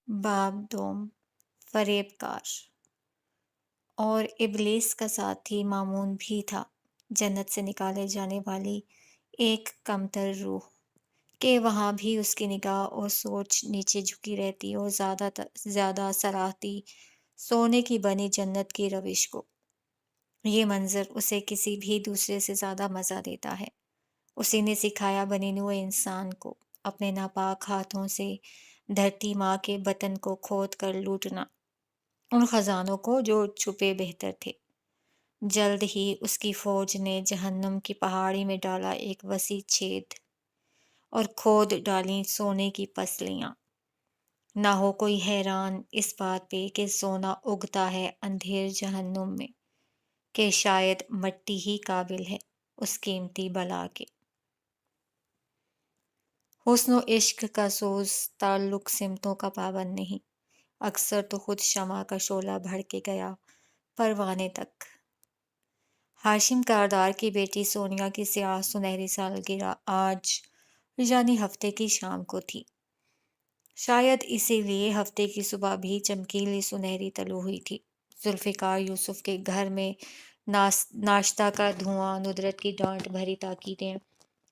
باب دوم فریب کار اور ابلیس کا ساتھی مامون بھی تھا، جنت سے نکالے جانے والی ایک کمتر روح، کہ وہاں بھی اس کی نگاہ اور سوچ نیچے جھکی رہتی اور زیادہ سراہتی سونے کی بنی جنت کی روش کو۔ یہ منظر اسے کسی بھی دوسرے سے زیادہ مزہ دیتا ہے۔ اسی نے سکھایا بنی نوع انسان کو اپنے ناپاک ہاتھوں سے دھرتی ماں کے بطن کو کھود کر لوٹنا، ان خزانوں کو جو چھپے بہتر تھے۔ جلد ہی اس کی فوج نے جہنم کی پہاڑی میں ڈالا ایک وسیع چھید اور کھود ڈالیں سونے کی پسلیاں۔ نہ ہو کوئی حیران اس بات پہ کہ سونا اگتا ہے اندھیر جہنم میں، کہ شاید مٹی ہی قابل ہے اس قیمتی بلا کے۔ حسن و عشق کا سوز تعلق سمتوں کا پابند نہیں، اکثر تو خود شمع کا شعلہ بھڑک گیا پروانے تک۔ ہاشم کاردار کی بیٹی سونیا کی سیاہ سنہری سالگرہ آج یعنی ہفتے کی شام کو تھی۔ شاید اسی لیے ہفتے کی صبح بھی چمکیلی سنہری طلوع ہوئی تھی۔ ذوالفقار یوسف کے گھر میں ناشتہ کا دھواں، ندرت کی ڈانٹ بھری تاکیدیں،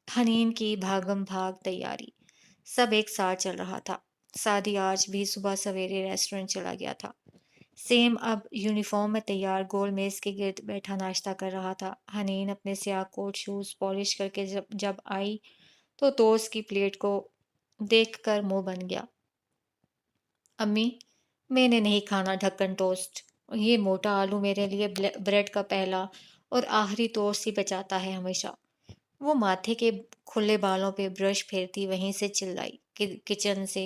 حنین کی بھاگم بھاگ تیاری، سب ایک ساتھ چل رہا تھا۔ سعدی آج بھی صبح سویرے ریسٹورنٹ چلا گیا تھا۔ سیم اب یونیفارم میں تیار گول میز کے گرد بیٹھا ناشتہ کر رہا تھا۔ حنین اپنے سیاہ کوٹ شوز پالش کر کے جب آئی تو ٹوسٹ کی پلیٹ کو دیکھ کر منہ بن گیا۔ امی، میں نے نہیں کھانا ڈھکن ٹوسٹ، یہ موٹا آلو میرے لیے بریڈ کا پہلا اور آخری ٹوسٹ ہی بچاتا ہے ہمیشہ۔ وہ ماتھے کے کھلے بالوں پہ برش پھیرتی وہیں سے چلائی۔ کچن سے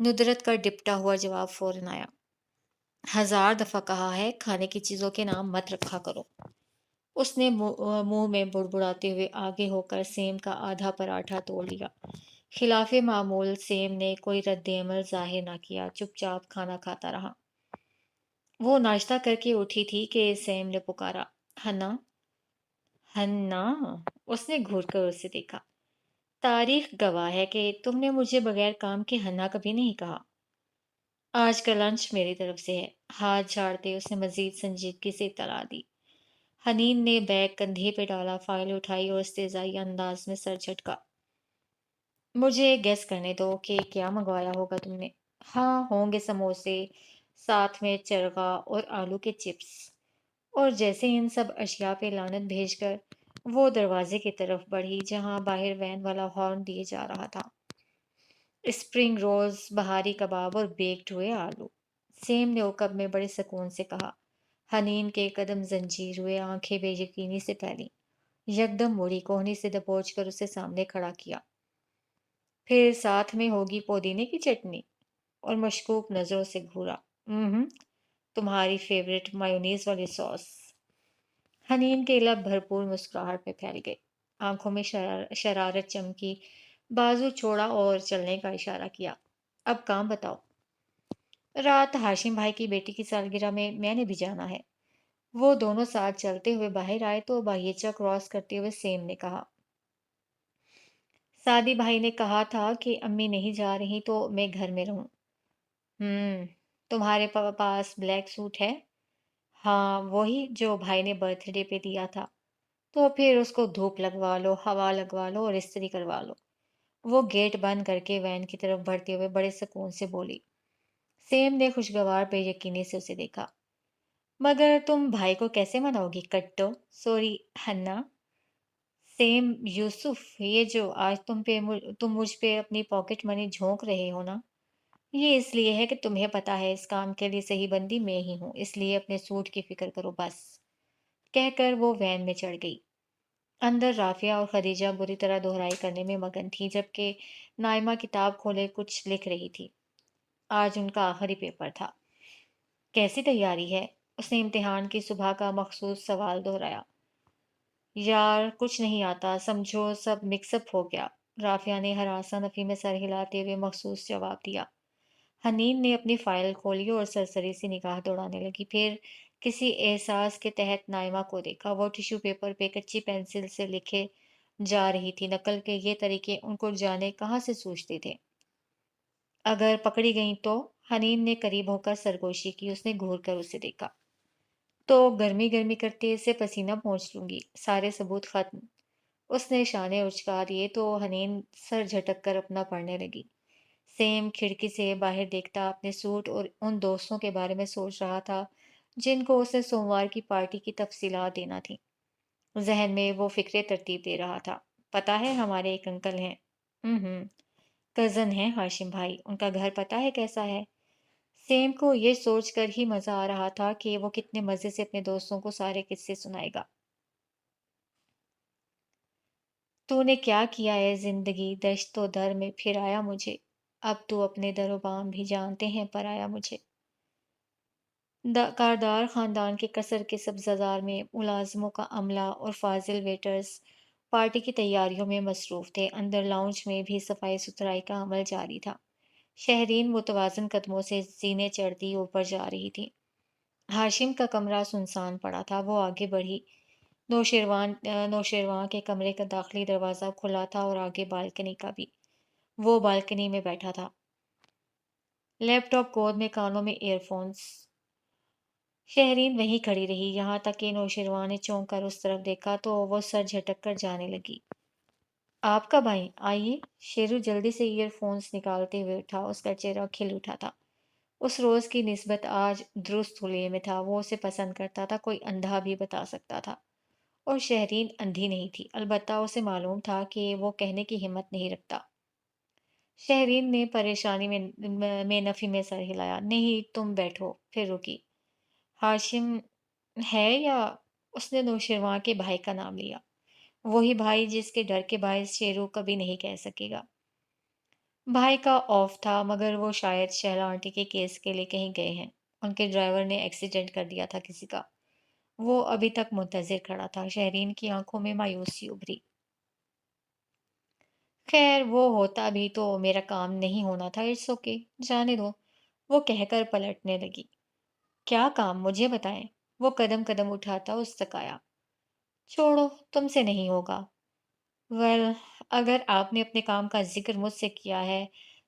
ندرت کا ڈپٹا ہوا جواب فوراً آیا۔ 1000 دفعہ کہا ہے کھانے کی چیزوں کے نام مت رکھا کرو۔ اس نے منہ میں بڑبڑاتے ہوئے آگے ہو کر سیم کا آدھا پراٹھا توڑ لیا۔ خلاف معمول سیم نے کوئی رد عمل ظاہر نہ کیا، چپ چاپ کھانا کھاتا رہا۔ وہ ناشتہ کر کے اٹھی تھی کہ سیم نے پکارا، ہنا، ہنا۔ اس نے گھور کر اسے دیکھا۔ تاریخ گواہ ہے کہ تم نے مجھے بغیر کام کے ہنا کبھی نہیں کہا۔ آج کا لنچ میری طرف سے ہے۔ ہاتھ جھاڑتے اس نے مزید سنجیدگی سے اطلاع دی۔ حنین نے بیگ کندھے پہ ڈالا، فائل اٹھائی اور استہزائی انداز میں سر جھٹکا۔ مجھے گیس کرنے دو کہ کیا منگوایا ہوگا تم نے۔ ہاں، ہوں گے سموسے، ساتھ میں چرغا اور آلو کے چپس۔ اور جیسے ان سب اشیاء پہ لعنت بھیج کر وہ دروازے کی طرف بڑھی جہاں باہر وین والا ہارن دیے جا رہا تھا۔ اسپرنگ رولز، بہاری کباب اور بیکڈ ہوئے آلو۔ سیم نے اوقب میں بڑے سکون سے کہا۔ حنین کے قدم زنجیر ہوئے، آنکھیں بے یقینی سے پھیلیں۔ یکدم موڑی، کوہنی سے دبوچ کر اسے سامنے کھڑا کیا۔ پھر ساتھ میں ہوگی پودینے کی چٹنی؟ اور مشکوک نظروں سے گھورا۔ تمہاری فیورٹ مایونیز والی سوس۔ حنین کے لب بھرپور مسکراہٹ میں پھیل گئے، آنکھوں میں شرارت چمکی، بازو چھوڑا اور چلنے کا اشارہ کیا۔ اب کام بتاؤ۔ رات ہاشم بھائی کی بیٹی کی سالگرہ میں نے بھی جانا ہے۔ وہ دونوں ساتھ چلتے ہوئے باہر آئے تو باغیچہ کراس کرتے ہوئے سیم نے کہا، سعدی بھائی نے کہا تھا کہ امی نہیں جا رہی تو میں گھر میں رہوں۔ تمہارے پاس بلیک سوٹ ہے؟ ہاں، وہی جو بھائی نے برتھ ڈے پہ دیا تھا۔ تو پھر اس کو دھوپ لگوا لو، ہوا لگوا لو اور استری کروا لو۔ وہ گیٹ بند کر کے وین کی طرف بڑھتے ہوئے بڑے سکون سے بولی۔ سیم نے خوشگوار بے یقینی سے اسے دیکھا۔ مگر تم بھائی کو کیسے مناؤ گی کٹو؟ سوری ہنا۔ سیم، یوسف، یہ جو آج تم مجھ پہ اپنی پاکٹ منی جھونک رہے ہو نا، یہ اس لیے ہے کہ تمہیں پتا ہے اس کام کے لیے صحیح بندی میں ہی ہوں، اس لیے اپنے سوٹ کی فکر کرو بس، کہہ کر وہ وین میں چڑھ گئی۔ اندر رافعہ اور خدیجہ بری طرح دہرائی کرنے میں مگن تھی، جبکہ نائمہ کتاب کھولے کچھ لکھ رہی تھی۔ آج ان کا آخری پیپر تھا۔ کیسی تیاری ہے؟ اس نے امتحان کی صبح کا مخصوص سوال دہرایا۔ یار کچھ نہیں آتا، سمجھو سب مکس اپ ہو گیا، رافعہ نے ہراساں نفی میں سر ہلاتے ہوئے مخصوص جواب دیا۔ حنین نے اپنی فائل کھولی اور سرسری سی نگاہ دوڑانے لگی، پھر کسی احساس کے تحت نائمہ کو دیکھا۔ وہ ٹیشو پیپر پہ کچی پینسل سے لکھے جا رہی تھی، نقل کے یہ طریقے ان کو جانے کہاں سے سوچتے تھے۔ اگر پکڑی گئیں تو؟ حنین نے قریب ہو کر سرگوشی کی، اس نے گھور کر اسے دیکھا۔ تو گرمی گرمی کرتے سے پسینہ پہنچ لوں گی، سارے ثبوت ختم۔ اس نے شانے اچکا دیے تو حنین سر جھٹک کر اپنا پڑھنے لگی۔ سیم کھڑکی سے باہر دیکھتا اپنے سوٹ اور ان دوستوں کے بارے میں سوچ رہا تھا جن کو اسے سوموار کی پارٹی کی تفصیلات دینا تھی۔ ذہن میں وہ فکریں ترتیب دے رہا تھا۔ پتہ ہے ہمارے ایک انکل ہیں۔ ہوں، کزن ہیں ہاشم بھائی، ان کا گھر پتہ ہے کیسا ہے؟ سیم کو یہ سوچ کر ہی مزہ آ رہا تھا کہ وہ کتنے مزے سے اپنے دوستوں کو سارے قصے سنائے گا۔ تو نے کیا کیا ہے زندگی دشت و در میں پھر آیا مجھے، اب تو اپنے در و بام بھی جانتے ہیں پر آیا مجھے۔ کاردار خاندان کے قصر کے سبززار میں ملازموں کا عملہ اور فاضل ویٹرز پارٹی کی تیاریوں میں مصروف تھے۔ اندر لاؤنج میں بھی صفائی ستھرائی کا عمل جاری تھا۔ شہرین متوازن قدموں سے زینے چڑھتی اوپر جا رہی تھی۔ ہاشم کا کمرہ سنسان پڑا تھا۔ وہ آگے بڑھی۔ نوشیروان کے کمرے کا داخلی دروازہ کھلا تھا اور آگے بالکنی کا بھی۔ وہ بالکنی میں بیٹھا تھا، لیپ ٹاپ گود میں، کانوں میں ایئر فونز۔ شہرین وہیں کھڑی رہی یہاں تک کہ نوشیروان نے چونک کر اس طرف دیکھا تو وہ سر جھٹک کر جانے لگی۔ آپ کب آئیں؟ آئیے۔ شیرو جلدی سے ایئر فونز نکالتے ہوئے اٹھا۔ اس کا چہرہ کھل اٹھا تھا۔ اس روز کی نسبت آج درست حلیے میں تھا۔ وہ اسے پسند کرتا تھا، کوئی اندھا بھی بتا سکتا تھا۔ اور شہرین اندھی نہیں تھی، البتہ اسے معلوم تھا کہ وہ کہنے کی ہمت نہیں رکھتا۔ شہرین نے پریشانی میں نفی میں سر ہلایا۔ نہیں، تم بیٹھو۔ پھر رکی۔ ہاشم ہے یا؟ اس نے نوشیروان کے بھائی کا نام لیا۔ وہی بھائی جس کے ڈر کے باعث شیرو کبھی نہیں کہہ سکے گا۔ بھائی کا آف تھا، مگر وہ شاید شہلا آنٹی کے کیس کے لیے کہیں گئے ہیں۔ ان کے ڈرائیور نے ایکسیڈنٹ کر دیا تھا کسی کا۔ وہ ابھی تک منتظر کھڑا تھا۔ شہرین کی آنکھوں میں مایوسی ابھری۔ خیر وہ ہوتا بھی تو میرا کام نہیں ہونا تھا۔ اٹس اوکے، جانے دو، وہ کہہ کر پلٹنے لگی۔ کیا کام؟ مجھے بتائیں۔ وہ قدم قدم اٹھاتا اس تک آیا۔ چھوڑو، تم سے نہیں ہوگا۔ ویل، اگر آپ نے اپنے کام کا ذکر مجھ سے کیا ہے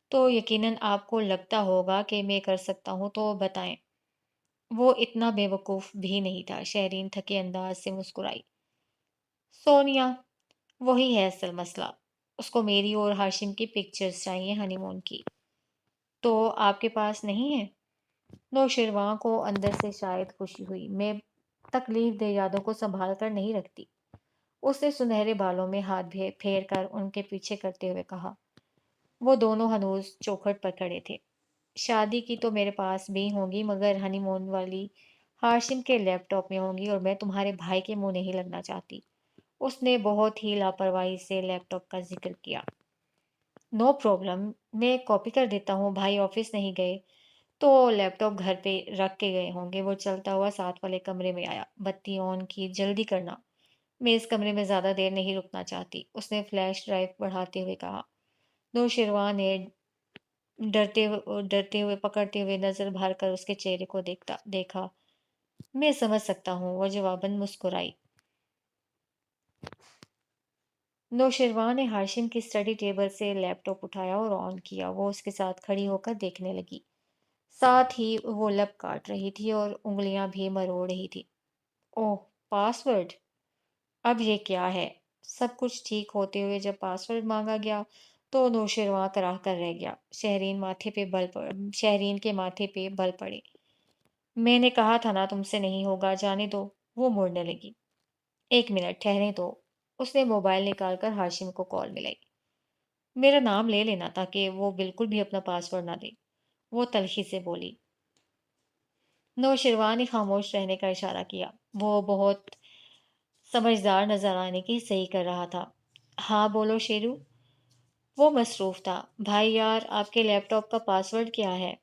تو یقیناً آپ کو لگتا ہوگا کہ میں کر سکتا ہوں، تو بتائیں۔ وہ اتنا بے وقوف بھی نہیں تھا۔ شہرین تھکے انداز سے مسکرائی۔ سونیا، وہی ہے اصل مسئلہ۔ اس کو میری اور ہاشم کی پکچرز چاہیے، ہنی مون کی۔ تو آپ کے پاس نہیں ہے؟ نوشیروان کو اندر سے شاید خوشی ہوئی۔ میں تکلیف دہ یادوں کو سنبھال کر نہیں رکھتی۔ اس نے سنہرے بالوں میں ہاتھ پھیر کر ان کے پیچھے کرتے ہوئے کہا۔ وہ دونوں ہنوز چوکھٹ پر کھڑے تھے۔ شادی کی تو میرے پاس بھی ہوں گی، مگر ہنی مون والی ہاشم کے لیپ ٹاپ میں ہوں گی، اور میں تمہارے بھائی کے منہ نہیں لگنا چاہتی۔ اس نے بہت ہی لاپرواہی سے لیپ ٹاپ کا ذکر کیا۔ نو پرابلم، میں کاپی کر دیتا ہوں۔ بھائی آفس نہیں گئے تو لیپ ٹاپ گھر پہ رکھ کے گئے ہوں گے۔ وہ چلتا ہوا ساتھ والے کمرے میں آیا۔ بتی آن کی، جلدی کرنا، میں اس کمرے میں زیادہ دیر نہیں رکنا چاہتی۔ اس نے فلیش ڈرائیو بڑھاتے ہوئے کہا۔ نوشیروان نے ڈرتے ہوئے پکڑتے ہوئے نظر بھر کر اس کے چہرے کو دیکھا۔ میں سمجھ سکتا ہوں، وہ جواباً مسکرائی۔ نوشیروان نے ہاشم کی اسٹڈی ٹیبل سے لیپ ٹاپ اٹھایا اور آن کیا۔ وہ اس کے ساتھ کھڑی ہو کر دیکھنے لگی۔ ساتھ ہی وہ لب کاٹ رہی تھی اور انگلیاں بھی مروڑ رہی تھی۔ اوہ، پاس ورڈ؟ اب یہ کیا ہے؟ سب کچھ ٹھیک ہوتے ہوئے جب پاس ورڈ مانگا گیا تو نوشیروان کراہ کر رہ گیا۔ شہرین کے ماتھے پہ بل پڑے۔ میں نے کہا تھا نا تم سے نہیں ہوگا، جانے دو۔ وہ مڑنے لگی۔ ایک منٹ ٹھہریں تو۔ اس نے موبائل نکال کر ہاشم کو کال ملائی۔ میرا نام لے لینا تاکہ وہ بالکل بھی اپنا پاس ورڈ نہ دے، وہ تلخی سے بولی۔ نوشیروان نے خاموش رہنے کا اشارہ کیا۔ وہ بہت سمجھدار نظر آنے کی صحیح کر رہا تھا۔ ہاں بولو شیرو۔ وہ مصروف تھا۔ بھائی یار، آپ کے لیپ ٹاپ کا پاس ورڈ کیا ہے؟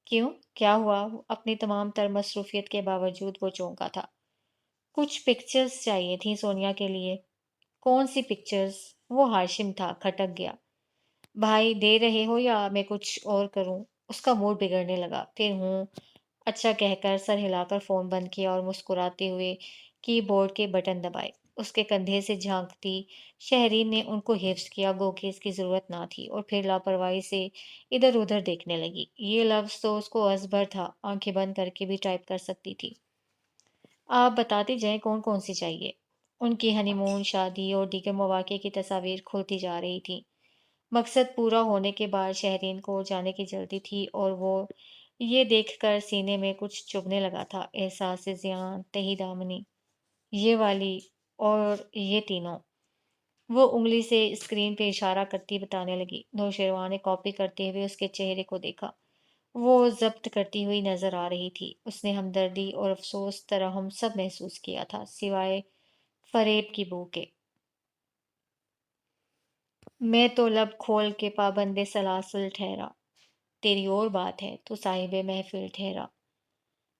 کیوں؟ کیا ہوا؟ اپنی تمام تر مصروفیت کے باوجود وہ چونکا تھا۔ کچھ پکچرز چاہیے تھیں سونیا کے لیے۔ کون سی پکچرز؟ وہ ہاشم تھا، کھٹک گیا۔ بھائی دے رہے ہو یا میں کچھ اور کروں؟ اس کا موڈ بگڑنے لگا۔ پھر ہوں اچھا کہہ کر سر ہلا کر فون بند کیا اور مسکراتے ہوئے کی بورڈ کے بٹن دبائے۔ اس کے کندھے سے جھانکتی شہرین نے ان کو حفظ کیا، گو کہ اس کی ضرورت نہ تھی، اور پھر لاپرواہی سے ادھر ادھر دیکھنے لگی۔ یہ لفظ تو اس کو ازبر تھا، آنکھیں بند کر کے بھی ٹائپ کر سکتی تھی۔ آپ بتاتے جائیں کون کون سی چاہیے؟ ان کی ہنی مون، شادی اور دیگر مواقع کی تصاویر کھلتی جا رہی تھی۔ مقصد پورا ہونے کے بعد شہرین کو جانے کی جلدی تھی، اور وہ یہ دیکھ کر سینے میں کچھ چبھنے لگا تھا، احساس زیان، تہی دامنی، یہ والی اور یہ تینوں۔ وہ انگلی سے اسکرین پہ اشارہ کرتی بتانے لگی۔ نوشیروان نے کاپی کرتے ہوئے اس کے چہرے کو دیکھا۔ وہ ضبط کرتی ہوئی نظر آ رہی تھی۔ اس نے ہمدردی اور افسوس، ترحم سب محسوس کیا تھا، سوائے فریب کی بو کے۔ میں تو لب کھول کے پابند سلاسل ٹھہرا، تیری اور بات ہے تو صاحب محفل ٹھہرا۔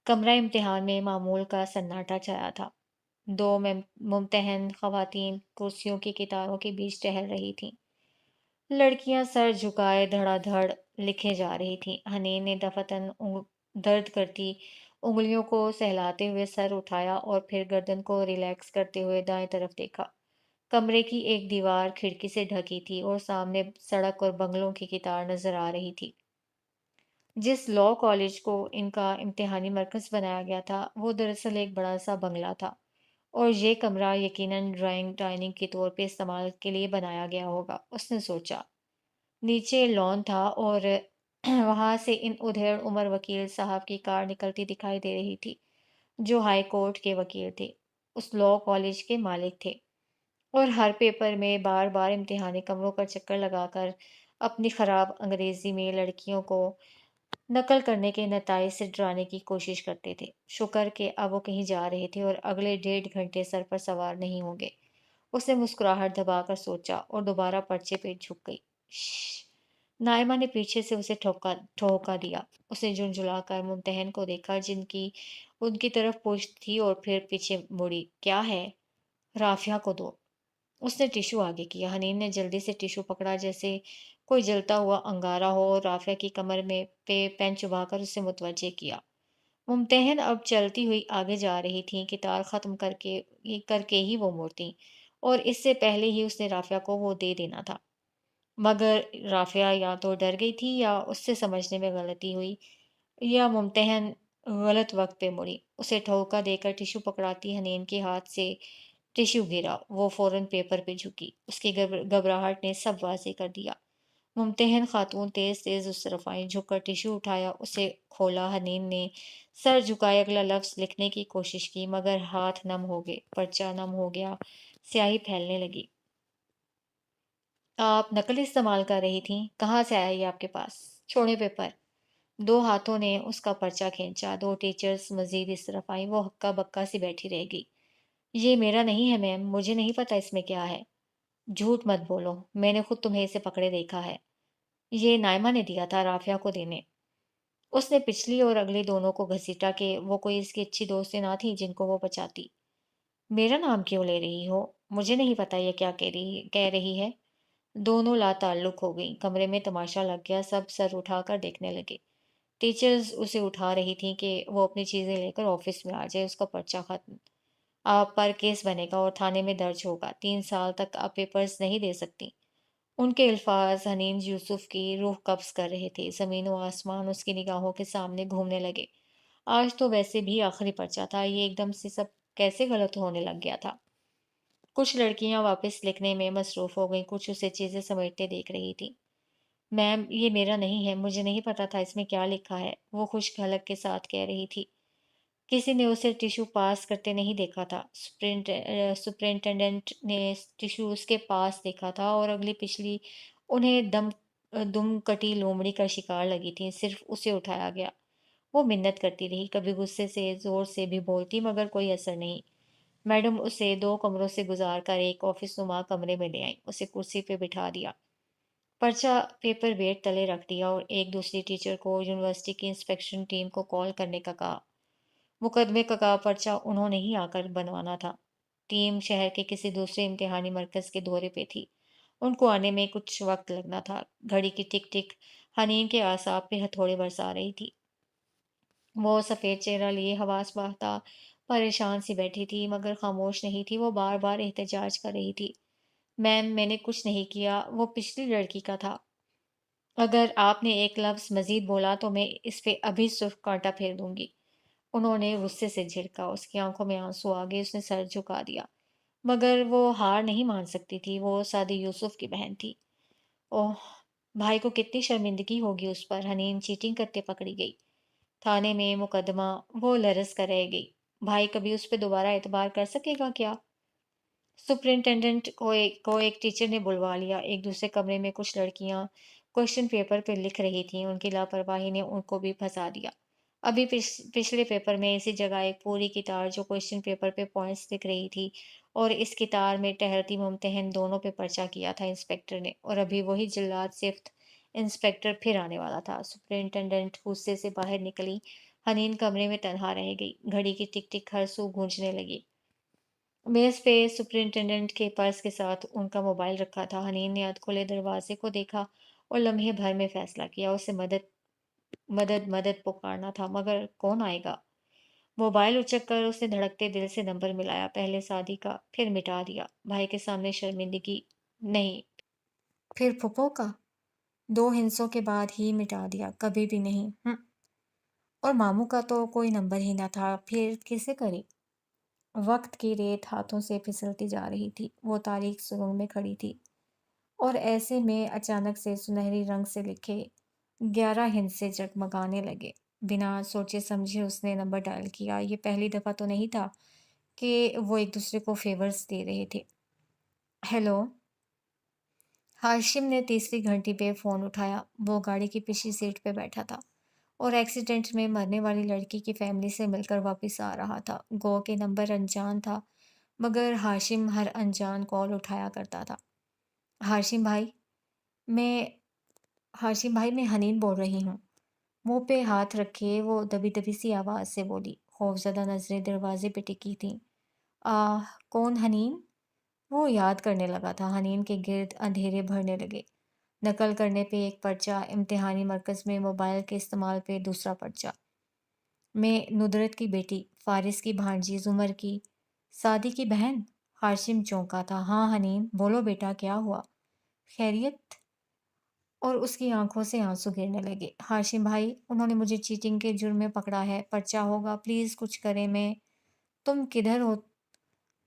کمرہ امتحان میں معمول کا سناٹا چھایا تھا۔ دو ممتحن خواتین کرسیوں کی قطاروں کے بیچ ٹہل رہی تھیں۔ لڑکیاں سر جھکائے دھڑا دھڑ لکھے جا رہی تھیں۔ حنین نے دفتن درد کرتی انگلیوں کو سہلاتے ہوئے سر اٹھایا اور پھر گردن کو ریلیکس کرتے ہوئے دائیں طرف دیکھا۔ کمرے کی ایک دیوار کھڑکی سے ڈھکی تھی اور سامنے سڑک اور بنگلوں کی قطار نظر آ رہی تھی۔ جس لاء کالج کو ان کا امتحانی مرکز بنایا گیا تھا، وہ دراصل ایک بڑا سا بنگلہ تھا، اور یہ کمرہ یقیناً ڈائننگ کے طور پہ استعمال کے لیے بنایا گیا ہوگا۔ اس نے سوچا۔ نیچے لان تھا اور وہاں سے ان ادھیڑ عمر وکیل صاحب کی کار نکلتی دکھائی دے رہی تھی، جو ہائی کورٹ کے وکیل تھے، اس لاء کالج کے مالک تھے، اور ہر پیپر میں بار بار امتحانی کمروں کا چکر لگا کر اپنی خراب انگریزی میں لڑکیوں کو نقل کرنے کے نتائج سے ڈرانے کی کوشش کرتے تھے۔ شکر کہ اب وہ کہیں جا رہے تھے اور اگلے 1.5 گھنٹے سر پر سوار نہیں ہوں گے۔ اس نے مسکراہٹ دبا کر سوچا اور دوبارہ پرچے پہ جھک گئی۔ شش! نائمہ نے پیچھے سے اسے ٹھوکا دیا۔ اس نے جھنجھلا کر ممتحن کو دیکھا، جن کی ان کی طرف پشت تھی، اور پھر پیچھے مڑی۔ کیا ہے؟ رافعہ کو دو۔ اس نے ٹیشو آگے کیا۔ حنین نے جلدی سے ٹیشو پکڑا جیسے کوئی جلتا ہوا انگارہ ہو، اور رافعہ کی کمر میں پہ پین چبا کر اسے متوجہ کیا۔ ممتحن اب چلتی ہوئی آگے جا رہی تھیں، قطار ختم کر کے ہی وہ مڑتیں، اور اس سے پہلے ہی اس نے رافعہ کو وہ دے دینا تھا۔ مگر رافعہ یا تو ڈر گئی تھی، یا اس سے سمجھنے میں غلطی ہوئی، یا ممتحن غلط وقت پہ مڑی۔ اسے ٹھوکا دے کر ٹیشو پکڑاتی حنین کے ہاتھ سے ٹیشو گرا۔ وہ فوراً پیپر پہ جھکی۔ اس کی گھبراہٹ نے سب واضح کر دیا۔ ممتحن خاتون تیز تیز اس طرف آئیں، جھک کر ٹیشو اٹھایا، اسے کھولا۔ حنین نے سر جھکائے اگلا لفظ لکھنے کی کوشش کی، مگر ہاتھ نم ہو گئے، پرچہ نم ہو گیا، سیاہی پھیلنے لگی۔ آپ نقل استعمال کر رہی تھیں؟ کہاں سے آیا یہ آپ کے پاس؟ چھوڑے پیپر۔ دو ہاتھوں نے اس کا پرچہ کھینچا۔ دو ٹیچرز مزید اس طرف آئیں۔ وہ ہکا بکا سی بیٹھی رہ گئی۔ یہ میرا نہیں ہے میم، مجھے نہیں پتا اس میں کیا ہے۔ جھوٹ مت بولو، میں نے خود تمہیں اسے پکڑے دیکھا ہے۔ یہ نائمہ نے دیا تھا رافعہ کو دینے۔ اس نے پچھلی اور اگلی دونوں کو گھسیٹا کہ وہ کوئی اس کی اچھی دوستیں نہ تھیں جن کو وہ بچاتی۔ میرا نام کیوں لے رہی ہو؟ مجھے نہیں پتا یہ کیا کہہ رہی ہے۔ دونوں لا تعلق ہو گئیں۔ کمرے میں تماشا لگ گیا، سب سر اٹھا کر دیکھنے لگے۔ ٹیچرز اسے اٹھا رہی تھیں کہ وہ اپنی چیزیں لے کر آفس میں آ جائے۔ اس کا پرچہ ختم۔ آپ پر کیس بنے گا اور تھانے میں درج ہوگا۔ 3 سال تک آپ پیپرز نہیں دے سکتی۔ ان کے الفاظ حنین یوسف کی روح قبض کر رہے تھے۔ زمین و آسمان اس کی نگاہوں کے سامنے گھومنے لگے۔ آج تو ویسے بھی آخری پرچہ تھا، یہ ایک دم سے سب کیسے غلط ہونے لگ گیا تھا؟ کچھ لڑکیاں واپس لکھنے میں مصروف ہو گئیں، کچھ اسے چیزیں سمیٹتے دیکھ رہی تھی۔ میم، یہ میرا نہیں ہے، مجھے نہیں پتا تھا اس میں کیا لکھا ہے، وہ خشک حلق کے ساتھ کہہ رہی تھی۔ کسی نے اسے ٹیشو پاس کرتے نہیں دیکھا تھا۔ سپرنٹینڈنٹ نے ٹیشو اس کے پاس دیکھا تھا، اور اگلی پچھلی انہیں دم کٹی لومڑی کا شکار لگی تھی۔ صرف اسے اٹھایا گیا۔ وہ منت کرتی رہی، کبھی غصے سے زور سے بھی بولتی، مگر کوئی اثر نہیں۔ میڈم اسے 2 کمروں سے گزار کر ایک آفس نما کمرے میں لے آئیں، اسے کرسی پہ بٹھا دیا، پرچہ پیپر ویٹ تلے رکھ دیا، اور ایک دوسری ٹیچر کو یونیورسٹی کی انسپیکشن ٹیم کو کال کرنے کا کہا۔ مقدمے کا پرچہ انہوں نے ہی آ کر بنوانا تھا۔ ٹیم شہر کے کسی دوسرے امتحانی مرکز کے دورے پہ تھی، ان کو آنے میں کچھ وقت لگنا تھا۔ گھڑی کی ٹک ٹک حنین کے اعصاب پہ ہتھوڑے برسا رہی تھی۔ وہ سفید چہرہ لیے حواس باختہ پریشان سی بیٹھی تھی مگر خاموش نہیں تھی، وہ بار بار احتجاج کر رہی تھی۔ میم میں نے کچھ نہیں کیا، وہ پچھلی لڑکی کا تھا۔ اگر آپ نے ایک لفظ مزید بولا تو میں اس پہ ابھی سرخ کانٹا پھیر دوں گی۔ انہوں نے غصے سے جھڑکا، اس کی آنکھوں میں آنسو آ گئے، اس نے سر جھکا دیا۔ مگر وہ ہار نہیں مان سکتی تھی، وہ سعدی یوسف کی بہن تھی۔ اوہ، بھائی کو کتنی شرمندگی ہوگی اس پر۔ حنین چیٹنگ کرتے پکڑی گئی، تھانے میں مقدمہ، وہ لرز کر رہ گئی۔ بھائی کبھی اس پہ دوبارہ اعتبار کر سکے گا کیا؟ سپرنٹینڈنٹ کو ایک ٹیچر نے بلوا لیا۔ ایک دوسرے کمرے میں کچھ لڑکیاں کوشچن پیپر پہ لکھ رہی تھیں، ان کی لاپرواہی نے ان کو بھی پھنسا دیا۔ ابھی پچھلے پیپر میں اسی جگہ ایک پوری کی تار جو کوشچن پیپر پہ پوائنٹس لکھ رہی تھی، اور اس کی تار میں ٹہرتی ممتحن دونوں پہ پرچہ کیا تھا انسپکٹر نے، اور ابھی وہی جلاد صفت انسپکٹر پھر آنے والا تھا۔ سپرنٹینڈنٹ غصے سے باہر نکلی۔ حنین کمرے میں تنہا رہ گئی، گھڑی کی ٹک ٹک ہر سو گونجنے لگی۔ میز پہ سپرنٹینڈنٹ کے پرس کے ساتھ ان کا موبائل رکھا تھا۔ حنین نے ادھ کھلے دروازے کو دیکھا اور لمحے بھر میں فیصلہ کیا، اسے مدد مدد مدد پکارنا تھا، مگر کون آئے گا؟ موبائل اچک کر اس نے دھڑکتے دل سے نمبر ملایا، پہلے سعدی کا، پھر مٹا دیا۔ بھائی کے سامنے شرمندگی نہیں، پھر پھپھو کا؟ 2 ہندسوں کے بعد ہی مٹا دیا، کبھی بھی نہیں۔ اور ماموں کا تو کوئی نمبر ہی نہ تھا، پھر کسے کری؟ وقت کی ریت ہاتھوں سے پھسلتی جا رہی تھی، وہ تاریک سرنگ میں کھڑی تھی، اور ایسے میں اچانک سے سنہری رنگ سے لکھے 11 ہندسے جگمگانے لگے۔ بنا سوچے سمجھے اس نے نمبر ڈائل کیا۔ یہ پہلی دفعہ تو نہیں تھا کہ وہ ایک دوسرے کو فیورز دے رہے تھے۔ ہیلو؟ ہاشم نے تیسری گھنٹی پہ فون اٹھایا۔ وہ گاڑی کی پچھلی سیٹ پہ بیٹھا تھا اور ایکسیڈنٹ میں مرنے والی لڑکی کی فیملی سے مل کر واپس آ رہا تھا۔ گو کہ نمبر انجان تھا، مگر ہاشم ہر انجان کال اٹھایا کرتا تھا۔ ہاشم بھائی، میں ہاشم بھائی میں حنین بول رہی ہوں۔ منہ پہ ہاتھ رکھے وہ دبی دبی سی آواز سے بولی، خوفزدہ نظریں دروازے پہ ٹکی تھیں۔ کون حنین؟ وہ یاد کرنے لگا تھا۔ حنین کے گرد اندھیرے بھرنے لگے۔ نقل کرنے پہ ایک پرچہ، امتحانی مرکز میں موبائل کے استعمال پہ دوسرا پرچہ۔ میں ندرت کی بیٹی، فارس کی بھانجی، زمر کی، سعدی کی بہن۔ ہاشم چونکا تھا۔ ہاں حنین، بولو بیٹا، کیا ہوا؟ خیریت؟ اور اس کی آنکھوں سے آنسو گرنے لگے۔ ہاشم بھائی، انہوں نے مجھے چیٹنگ کے جرم میں پکڑا ہے، پرچہ ہوگا، پلیز کچھ کریں۔ تم کدھر ہو؟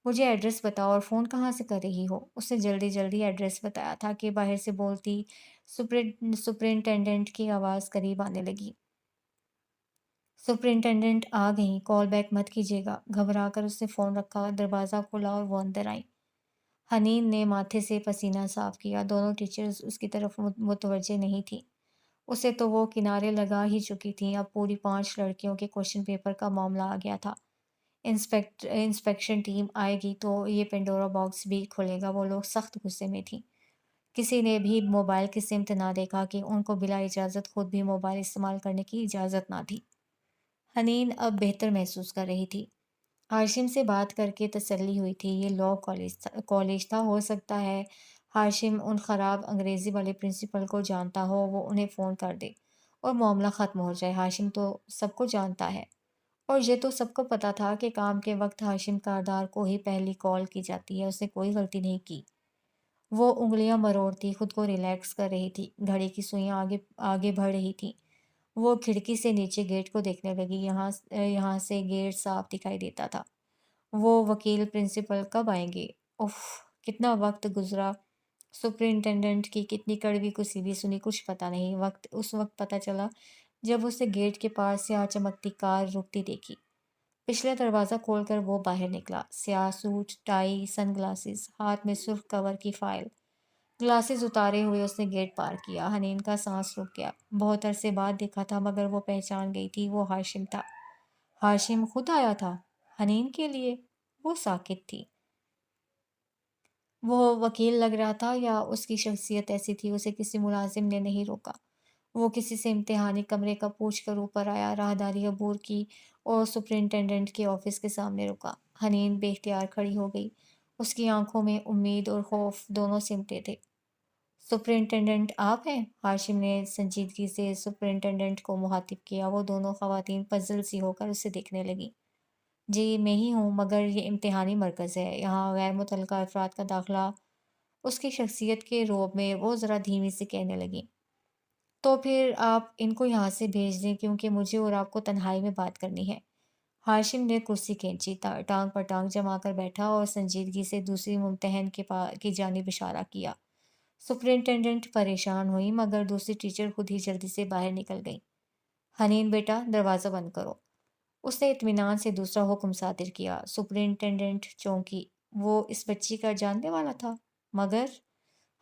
مجھے ایڈریس بتاؤ، اور فون کہاں سے کر رہی ہو؟ اس نے جلدی جلدی ایڈریس بتایا تھا کہ باہر سے بولتی سپرنٹینڈنٹ کی آواز قریب آنے لگی۔ سپرنٹینڈنٹ آ گئیں، کال بیک مت کیجیے گا۔ گھبرا کر اس نے فون رکھا، دروازہ کھلا اور وہ اندر آئیں۔ حنین نے ماتھے سے پسینہ صاف کیا۔ دونوں ٹیچرز اس کی طرف متوجہ نہیں تھیں، اسے تو وہ کنارے لگا ہی چکی تھیں۔ اب پوری 5 لڑکیوں کے کوشچن پیپر کا معاملہ آ گیا تھا۔ انسپیکشن ٹیم آئے گی تو یہ پینڈورا باکس بھی کھلے گا۔ وہ لوگ سخت غصے میں تھیں۔ کسی نے بھی موبائل کی سمت نہ دیکھا کہ ان کو بلا اجازت خود بھی موبائل استعمال کرنے کی اجازت نہ تھی۔ حنین اب بہتر محسوس کر رہی تھی۔ ہاشم سے بات کر کے تسلی ہوئی تھی۔ یہ لاء کالج تھا، ہو سکتا ہے ہاشم ان خراب انگریزی والے پرنسپل کو جانتا ہو، وہ انہیں فون کر دے اور معاملہ ختم ہو جائے۔ ہاشم تو سب کو جانتا ہے، اور یہ تو سب کو پتا تھا کہ کام کے وقت ہاشم کاردار کو ہی پہلی کال کی جاتی ہے۔ اس نے کوئی غلطی نہیں کی۔ وہ انگلیاں مروڑتی خود کو ریلیکس کر رہی تھی۔ گھڑی کی سوئیاں آگے بڑھ رہی تھیں۔ وہ کھڑکی سے نیچے گیٹ کو دیکھنے لگی۔ یہاں سے گیٹ صاف دکھائی دیتا تھا۔ وہ وکیل پرنسپل کب آئیں گے؟ اف، کتنا وقت گزرا۔ سپرنٹینڈنٹ کی کتنی کڑوی کسیلی سنی، کچھ پتہ نہیں۔ اس وقت پتہ چلا جب اسے گیٹ کے پاس سیاہ چمکتی کار رکتی دیکھی۔ پچھلا دروازہ کھول کر وہ باہر نکلا۔ سیاہ سوٹ، ٹائی، سن گلاسز، ہاتھ میں سرخ کور کی فائل۔ گلاسز اتارے ہوئے اس نے گیٹ پار کیا۔ حنین کا سانس رک گیا۔ بہت عرصے بعد دیکھا تھا، مگر وہ پہچان گئی تھی، وہ ہاشم تھا۔ ہاشم خود آیا تھا حنین کے لیے۔ وہ ساکت تھی۔ وہ وکیل لگ رہا تھا یا اس کی شخصیت ایسی تھی؟ اسے کسی ملازم نے نہیں روکا۔ وہ کسی سے امتحانی کمرے کا پوچھ کر اوپر آیا، راہداری عبور کی اور سپرنٹینڈنٹ کے آفس کے سامنے رکا۔ حنین بے اختیار کھڑی ہو گئی۔ اس کی آنکھوں میں امید اور خوف دونوں سمٹے تھے۔ سپرنٹینڈنٹ آپ ہیں؟ ہاشم نے سنجیدگی سے سپرنٹینڈنٹ کو مخاطب کیا۔ وہ دونوں خواتین پزل سی ہو کر اسے دیکھنے لگیں۔ جی میں ہی ہوں، مگر یہ امتحانی مرکز ہے، یہاں غیر متعلقہ افراد کا داخلہ۔ اس کی شخصیت کے رعب میں وہ ذرا دھیمی سے کہنے لگی، تو پھر آپ ان کو یہاں سے بھیج دیں کیونکہ مجھے اور آپ کو تنہائی میں بات کرنی ہے۔ ہاشم نے کرسی کھینچی، ٹانگ پر ٹانگ جما کر بیٹھا اور سنجیدگی سے دوسری ممتحن کی جانب اشارہ کیا۔ سپرنٹینڈنٹ پریشان ہوئی، مگر دوسری ٹیچر خود ہی جلدی سے باہر نکل گئی۔ حنین بیٹا، دروازہ بند کرو۔ اس نے اطمینان سے دوسرا حکم صادر کیا۔ سپرنٹینڈنٹ چونکی، وہ اس بچی کا جاننے والا تھا، مگر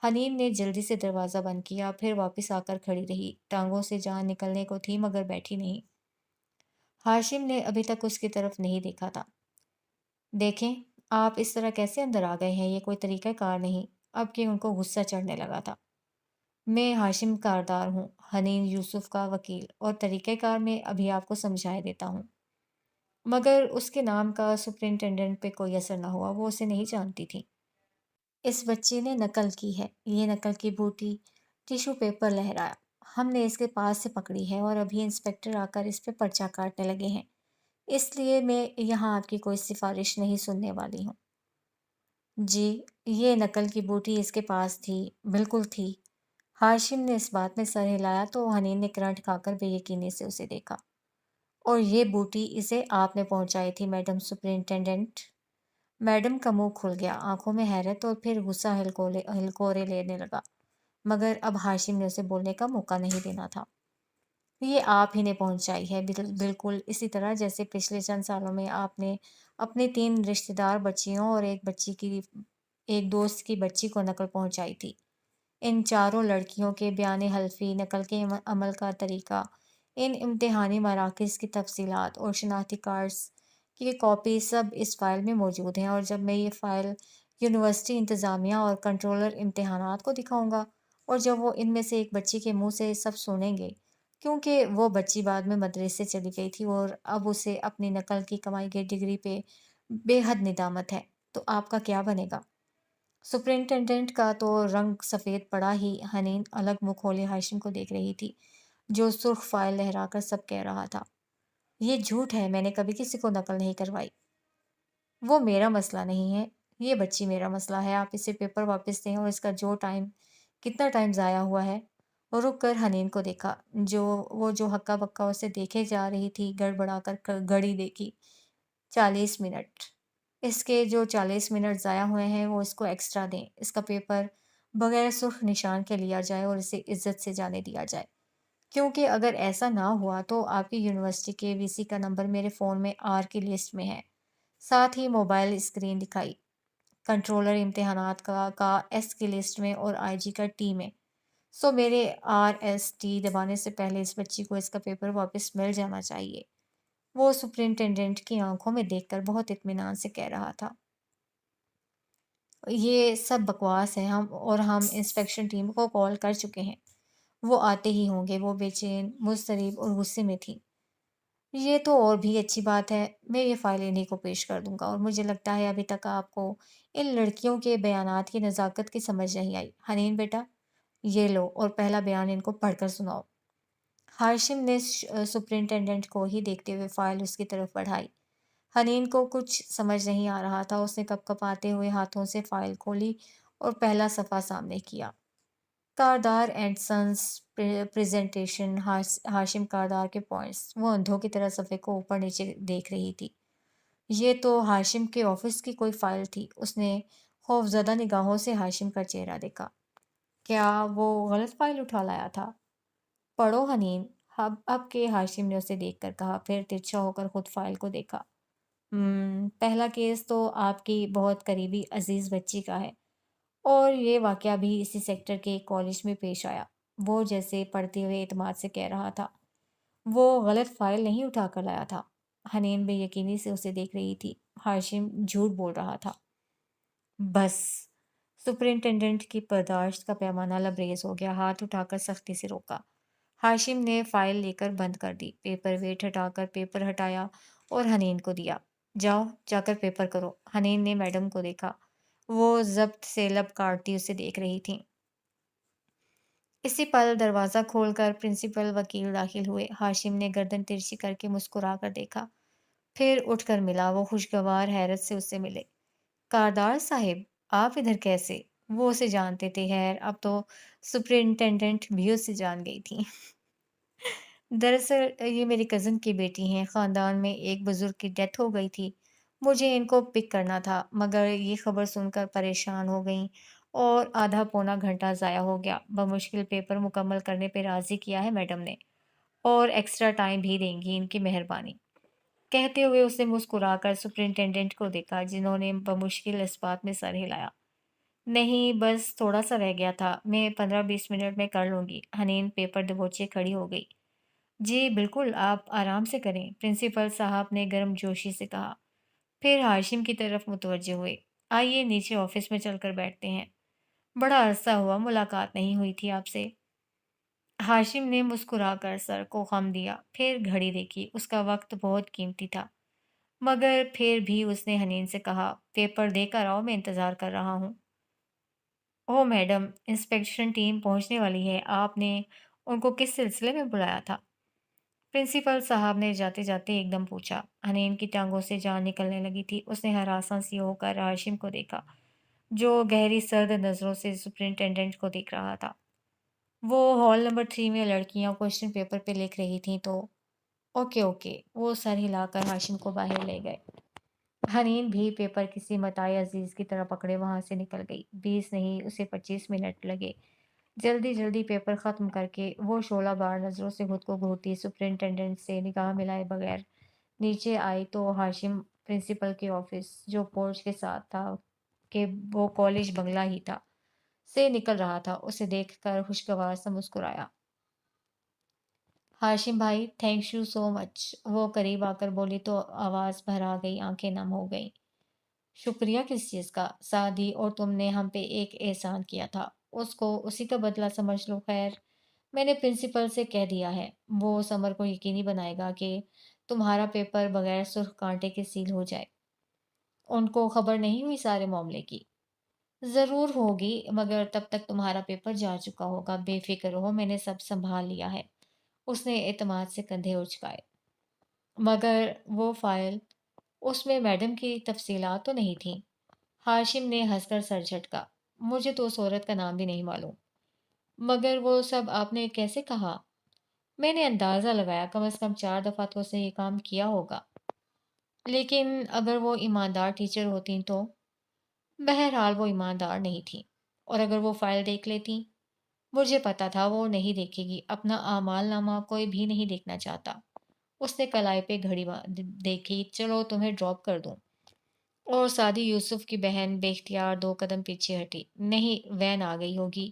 حنین نے جلدی سے دروازہ بند کیا، پھر واپس آ کر کھڑی رہی۔ ٹانگوں سے جان نکلنے کو تھی مگر بیٹھی نہیں۔ ہاشم نے ابھی تک اس کی طرف نہیں دیکھا تھا۔ دیکھیں، آپ اس طرح کیسے اندر آ گئے ہیں، یہ کوئی طریقہ کار نہیں۔ اب کہ ان کو غصہ چڑھنے لگا تھا۔ میں ہاشم کاردار ہوں، حنین یوسف کا وکیل، اور طریقہ کار میں ابھی آپ کو سمجھائے دیتا ہوں۔ مگر اس کے نام کا سپرنٹینڈنٹ پہ کوئی اثر نہ ہوا، وہ اسے نہیں جانتی تھی۔ اس بچے نے نقل کی ہے، یہ نقل کی بوٹی۔ ٹیشو پیپر لہرایا۔ ہم نے اس کے پاس سے پکڑی ہے اور ابھی انسپکٹر آ کر اس پہ پرچہ کاٹنے لگے ہیں، اس لیے میں یہاں آپ کی کوئی سفارش نہیں سننے والی ہوں۔ جی، یہ نقل کی بوٹی اس کے پاس تھی، بالکل تھی۔ ہاشم نے اس بات میں سر ہلایا تو حنین نے کرنٹ کھا کر بے یقینی سے اسے دیکھا۔ اور یہ بوٹی اسے آپ نے پہنچائی تھی میڈم سپرنٹینڈنٹ؟ میڈم کا منہ کھل گیا، آنکھوں میں حیرت اور پھر غصہ ہلکورے لینے لگا، مگر اب ہاشم نے اسے بولنے کا موقع نہیں دینا تھا۔ یہ آپ ہی نے پہنچائی ہے، بالکل اسی طرح جیسے پچھلے چند سالوں میں آپ نے اپنے 3 رشتہ دار بچیوں اور ایک دوست کی بچی کو نقل پہنچائی تھی۔ ان چاروں لڑکیوں کے بیان حلفی، نقل کے عمل کا طریقہ، ان امتحانی مراکز کی تفصیلات اور شناختی کارڈز کی کاپی سب اس فائل میں موجود ہیں، اور جب میں یہ فائل یونیورسٹی انتظامیہ اور کنٹرولر امتحانات کو دکھاؤں گا، اور جب وہ ان میں سے ایک بچی کے منہ سے سب سنیں گے، کیونکہ وہ بچی بعد میں مدرسے چلی گئی تھی اور اب اسے اپنی نقل کی کمائی گئی ڈگری پہ بے حد ندامت ہے، تو آپ کا کیا بنے گا؟ سپرنٹینڈنٹ کا تو رنگ سفید پڑا ہی۔ حنین الگ منہ کھولے ہاشم کو دیکھ رہی تھی، جو سرخ فائل لہرا کر سب کہہ رہا تھا۔ یہ جھوٹ ہے، میں نے کبھی کسی کو نقل نہیں کروائی۔ وہ میرا مسئلہ نہیں ہے، یہ بچی میرا مسئلہ ہے۔ آپ اسے پیپر واپس دیں، اور اس کا کتنا ٹائم ضائع ہوا ہے۔ اور رک کر حنین کو دیکھا، جو ہکا بکا اسے دیکھے جا رہی تھی، گڑبڑا کر گھڑی دیکھی۔ 40 منٹ۔ اس کے جو 40 منٹ ضائع ہوئے ہیں وہ اس کو ایکسٹرا دیں۔ اس کا پیپر بغیر سرخ نشان کے لیا جائے اور اسے عزت سے جانے دیا جائے، کیونکہ اگر ایسا نہ ہوا تو آپ کی یونیورسٹی کے وی سی کا نمبر میرے فون میں آر کی لسٹ میں ہے۔ ساتھ ہی موبائل اسکرین دکھائی، کنٹرولر امتحانات کا ایس کی لسٹ میں اور آئی جی کا ٹی میں۔ سو میرے RST دبانے سے پہلے اس بچی کو اس کا پیپر واپس مل جانا چاہیے۔ وہ سپرنٹینڈنٹ کی آنکھوں میں دیکھ کر بہت اطمینان سے کہہ رہا تھا۔ یہ سب بکواس ہے، ہم انسپیکشن ٹیم کو کال کر چکے ہیں، وہ آتے ہی ہوں گے۔ وہ بے چین، مضطرب اور غصے میں تھی۔ یہ تو اور بھی اچھی بات ہے، میں یہ فائل انہیں کو پیش کر دوں گا، اور مجھے لگتا ہے ابھی تک آپ کو ان لڑکیوں کے بیانات کی نزاکت کی سمجھ نہیں آئی۔ حنین بیٹا، یہ لو اور پہلا بیان ان کو پڑھ کر سناؤ۔ ہاشم نے سپرنٹینڈنٹ کو ہی دیکھتے ہوئے فائل اس کی طرف بڑھائی۔ حنین کو کچھ سمجھ نہیں آ رہا تھا، اس نے کپ کپاتے ہوئے ہاتھوں سے فائل کھولی اور پہلا صفحہ سامنے کیا۔ کاردار اینڈ سنز پریزنٹیشن، ہاشم کاردار کے پوائنٹس۔ وہ اندھوں کی طرح صفحے کو اوپر نیچے دیکھ رہی تھی۔ یہ تو ہاشم کے آفس کی کوئی فائل تھی۔ اس نے خوفزدہ نگاہوں سے ہاشم کا چہرہ دیکھا۔ کیا وہ غلط فائل اٹھا لایا تھا؟ پڑھو حنین، اب کے ہاشم نے اسے دیکھ کر کہا، پھر ترچھا ہو کر خود فائل کو دیکھا۔ پہلا کیس تو آپ کی بہت قریبی عزیز بچی کا ہے، اور یہ واقعہ بھی اسی سیکٹر کے ایک کالج میں پیش آیا۔ وہ جیسے پڑھتے ہوئے اعتماد سے کہہ رہا تھا، وہ غلط فائل نہیں اٹھا کر لایا تھا۔ حنین بے یقینی سے اسے دیکھ رہی تھی۔ ہاشم جھوٹ بول رہا تھا۔ بس۔ سپرنٹینڈنٹ کی برداشت کا پیمانہ لبریز ہو گیا، ہاتھ اٹھا کر سختی سے روکا۔ ہاشم نے فائل لے کر بند کر دی، پیپر ویٹ ہٹا کر پیپر ہٹایا اور حنین کو دیا۔ جاؤ، جا کر پیپر کرو۔ حنین نے میڈم کو دیکھا، وہ ضبط سے لب کاٹتی اسے دیکھ رہی تھیں۔ اسی پل دروازہ کھول کر پرنسپل وکیل داخل ہوئے۔ ہاشم نے گردن ترچھی کر کے مسکرا کر دیکھا۔ پھر اٹھ کر ملا، وہ خوشگوار حیرت سے اس سے ملے۔ کاردار صاحب، آپ ادھر کیسے؟ وہ اسے جانتے تھے، خیر اب تو سپرنٹینڈنٹ بھی اسے جان گئی تھی۔ دراصل یہ میری کزن کی بیٹی ہیں، خاندان میں ایک بزرگ کی ڈیتھ ہو گئی تھی، مجھے ان کو پک کرنا تھا، مگر یہ خبر سن کر پریشان ہو گئیں اور آدھا پونا گھنٹہ ضائع ہو گیا۔ بمشکل پیپر مکمل کرنے پہ راضی کیا ہے میڈم نے، اور ایکسٹرا ٹائم بھی دیں گی، ان کی مہربانی۔ کہتے ہوئے اس نے مسکرا کر سپرنٹینڈنٹ کو دیکھا، جنہوں نے بمشکل اس بات میں سر ہلایا۔ نہیں، بس تھوڑا سا رہ گیا تھا، میں 15-20 منٹ میں کر لوں گی۔ حنین پیپر دبوچے کھڑی ہو گئی۔ جی بالکل، آپ آرام سے کریں، پرنسپل صاحب نے گرم جوشی سے کہا۔ پھر ہاشم کی طرف متوجہ ہوئے۔ آئیے نیچے آفس میں چل کر بیٹھتے ہیں، بڑا عرصہ ہوا ملاقات نہیں ہوئی تھی آپ سے۔ ہاشم نے مسکرا کر سر کو خم دیا، پھر گھڑی دیکھی، اس کا وقت بہت قیمتی تھا، مگر پھر بھی اس نے حنین سے کہا، پیپر دے کر آؤ، میں انتظار کر رہا ہوں۔ او میڈم، انسپیکشن ٹیم پہنچنے والی ہے، آپ نے ان کو کس سلسلے میں بلایا تھا؟ پرنسپل صاحب نے جاتے جاتے ایک دم پوچھا۔ حنین کی ٹانگوں سے جان نکلنے لگی تھی، اس نے ہراساں سی ہو کر ہاشم کو دیکھا، جو گہری سرد نظروں سے سپرنٹینڈنٹ کو دیکھ رہا تھا۔ وہ ہال نمبر 3 میں لڑکیاں کوشچن پیپر پہ لکھ رہی تھیں تو اوکے اوکے، وہ سر ہلا کر ہاشم کو باہر لے گئے۔ حنین بھی پیپر کسی متاع عزیز کی طرح پکڑے وہاں سے نکل گئی۔ 20 نہیں، اسے 25 منٹ لگے۔ جلدی جلدی پیپر ختم کر کے وہ شعلہ بار نظروں سے خود کو گھورتی سپرنٹینڈنٹ سے نگاہ ملائے بغیر نیچے آئی تو ہاشم پرنسپل کے آفس، جو پورچ کے ساتھ تھا کہ وہ کالج بنگلہ ہی تھا، سے نکل رہا تھا۔ اسے دیکھ کر خوشگوار سا مسکرایا۔ ہاشم بھائی، تھینک یو سو مچ، وہ قریب آ کر بولی تو آواز بھر آ گئی، آنکھیں نم ہو گئیں۔ شکریہ کس چیز کا؟ سعدی اور تم نے ہم پہ ایک احسان کیا تھا، اس کو اسی کا بدلہ سمجھ لو۔ خیر، میں نے پرنسپل سے کہہ دیا ہے، وہ سمر کو یقینی بنائے گا کہ تمہارا پیپر بغیر سرخ کانٹے کے سیل ہو جائے۔ ان کو خبر نہیں ہوئی سارے معاملے کی؟ ضرور ہوگی، مگر تب تک تمہارا پیپر جا چکا ہوگا، بے فکر رہو، میں نے سب سنبھال لیا ہے۔ اس نے اعتماد سے کندھے اچکائے۔ مگر وہ فائل، اس میں میڈم کی تفصیلات تو نہیں تھیں؟ ہاشم نے ہنس کر سر جھٹکا۔ مجھے تو اس عورت کا نام بھی نہیں معلوم۔ مگر وہ سب آپ نے کیسے کہا؟ میں نے اندازہ لگایا، کم از کم 4 دفعہ تو اسے یہ کام کیا ہوگا۔ لیکن اگر وہ ایماندار ٹیچر ہوتی تو؟ بہرحال وہ ایماندار نہیں تھی، اور اگر وہ فائل دیکھ لیتی؟ مجھے پتا تھا وہ نہیں دیکھے گی، اپنا اعمال نامہ کوئی بھی نہیں دیکھنا چاہتا۔ اس نے کلائی پہ گھڑی دیکھی، چلو تمہیں ڈراپ کر دوں۔ اور سعدی یوسف کی بہن بے اختیار 2 قدم پیچھے ہٹی۔ نہیں، وین آ گئی ہوگی،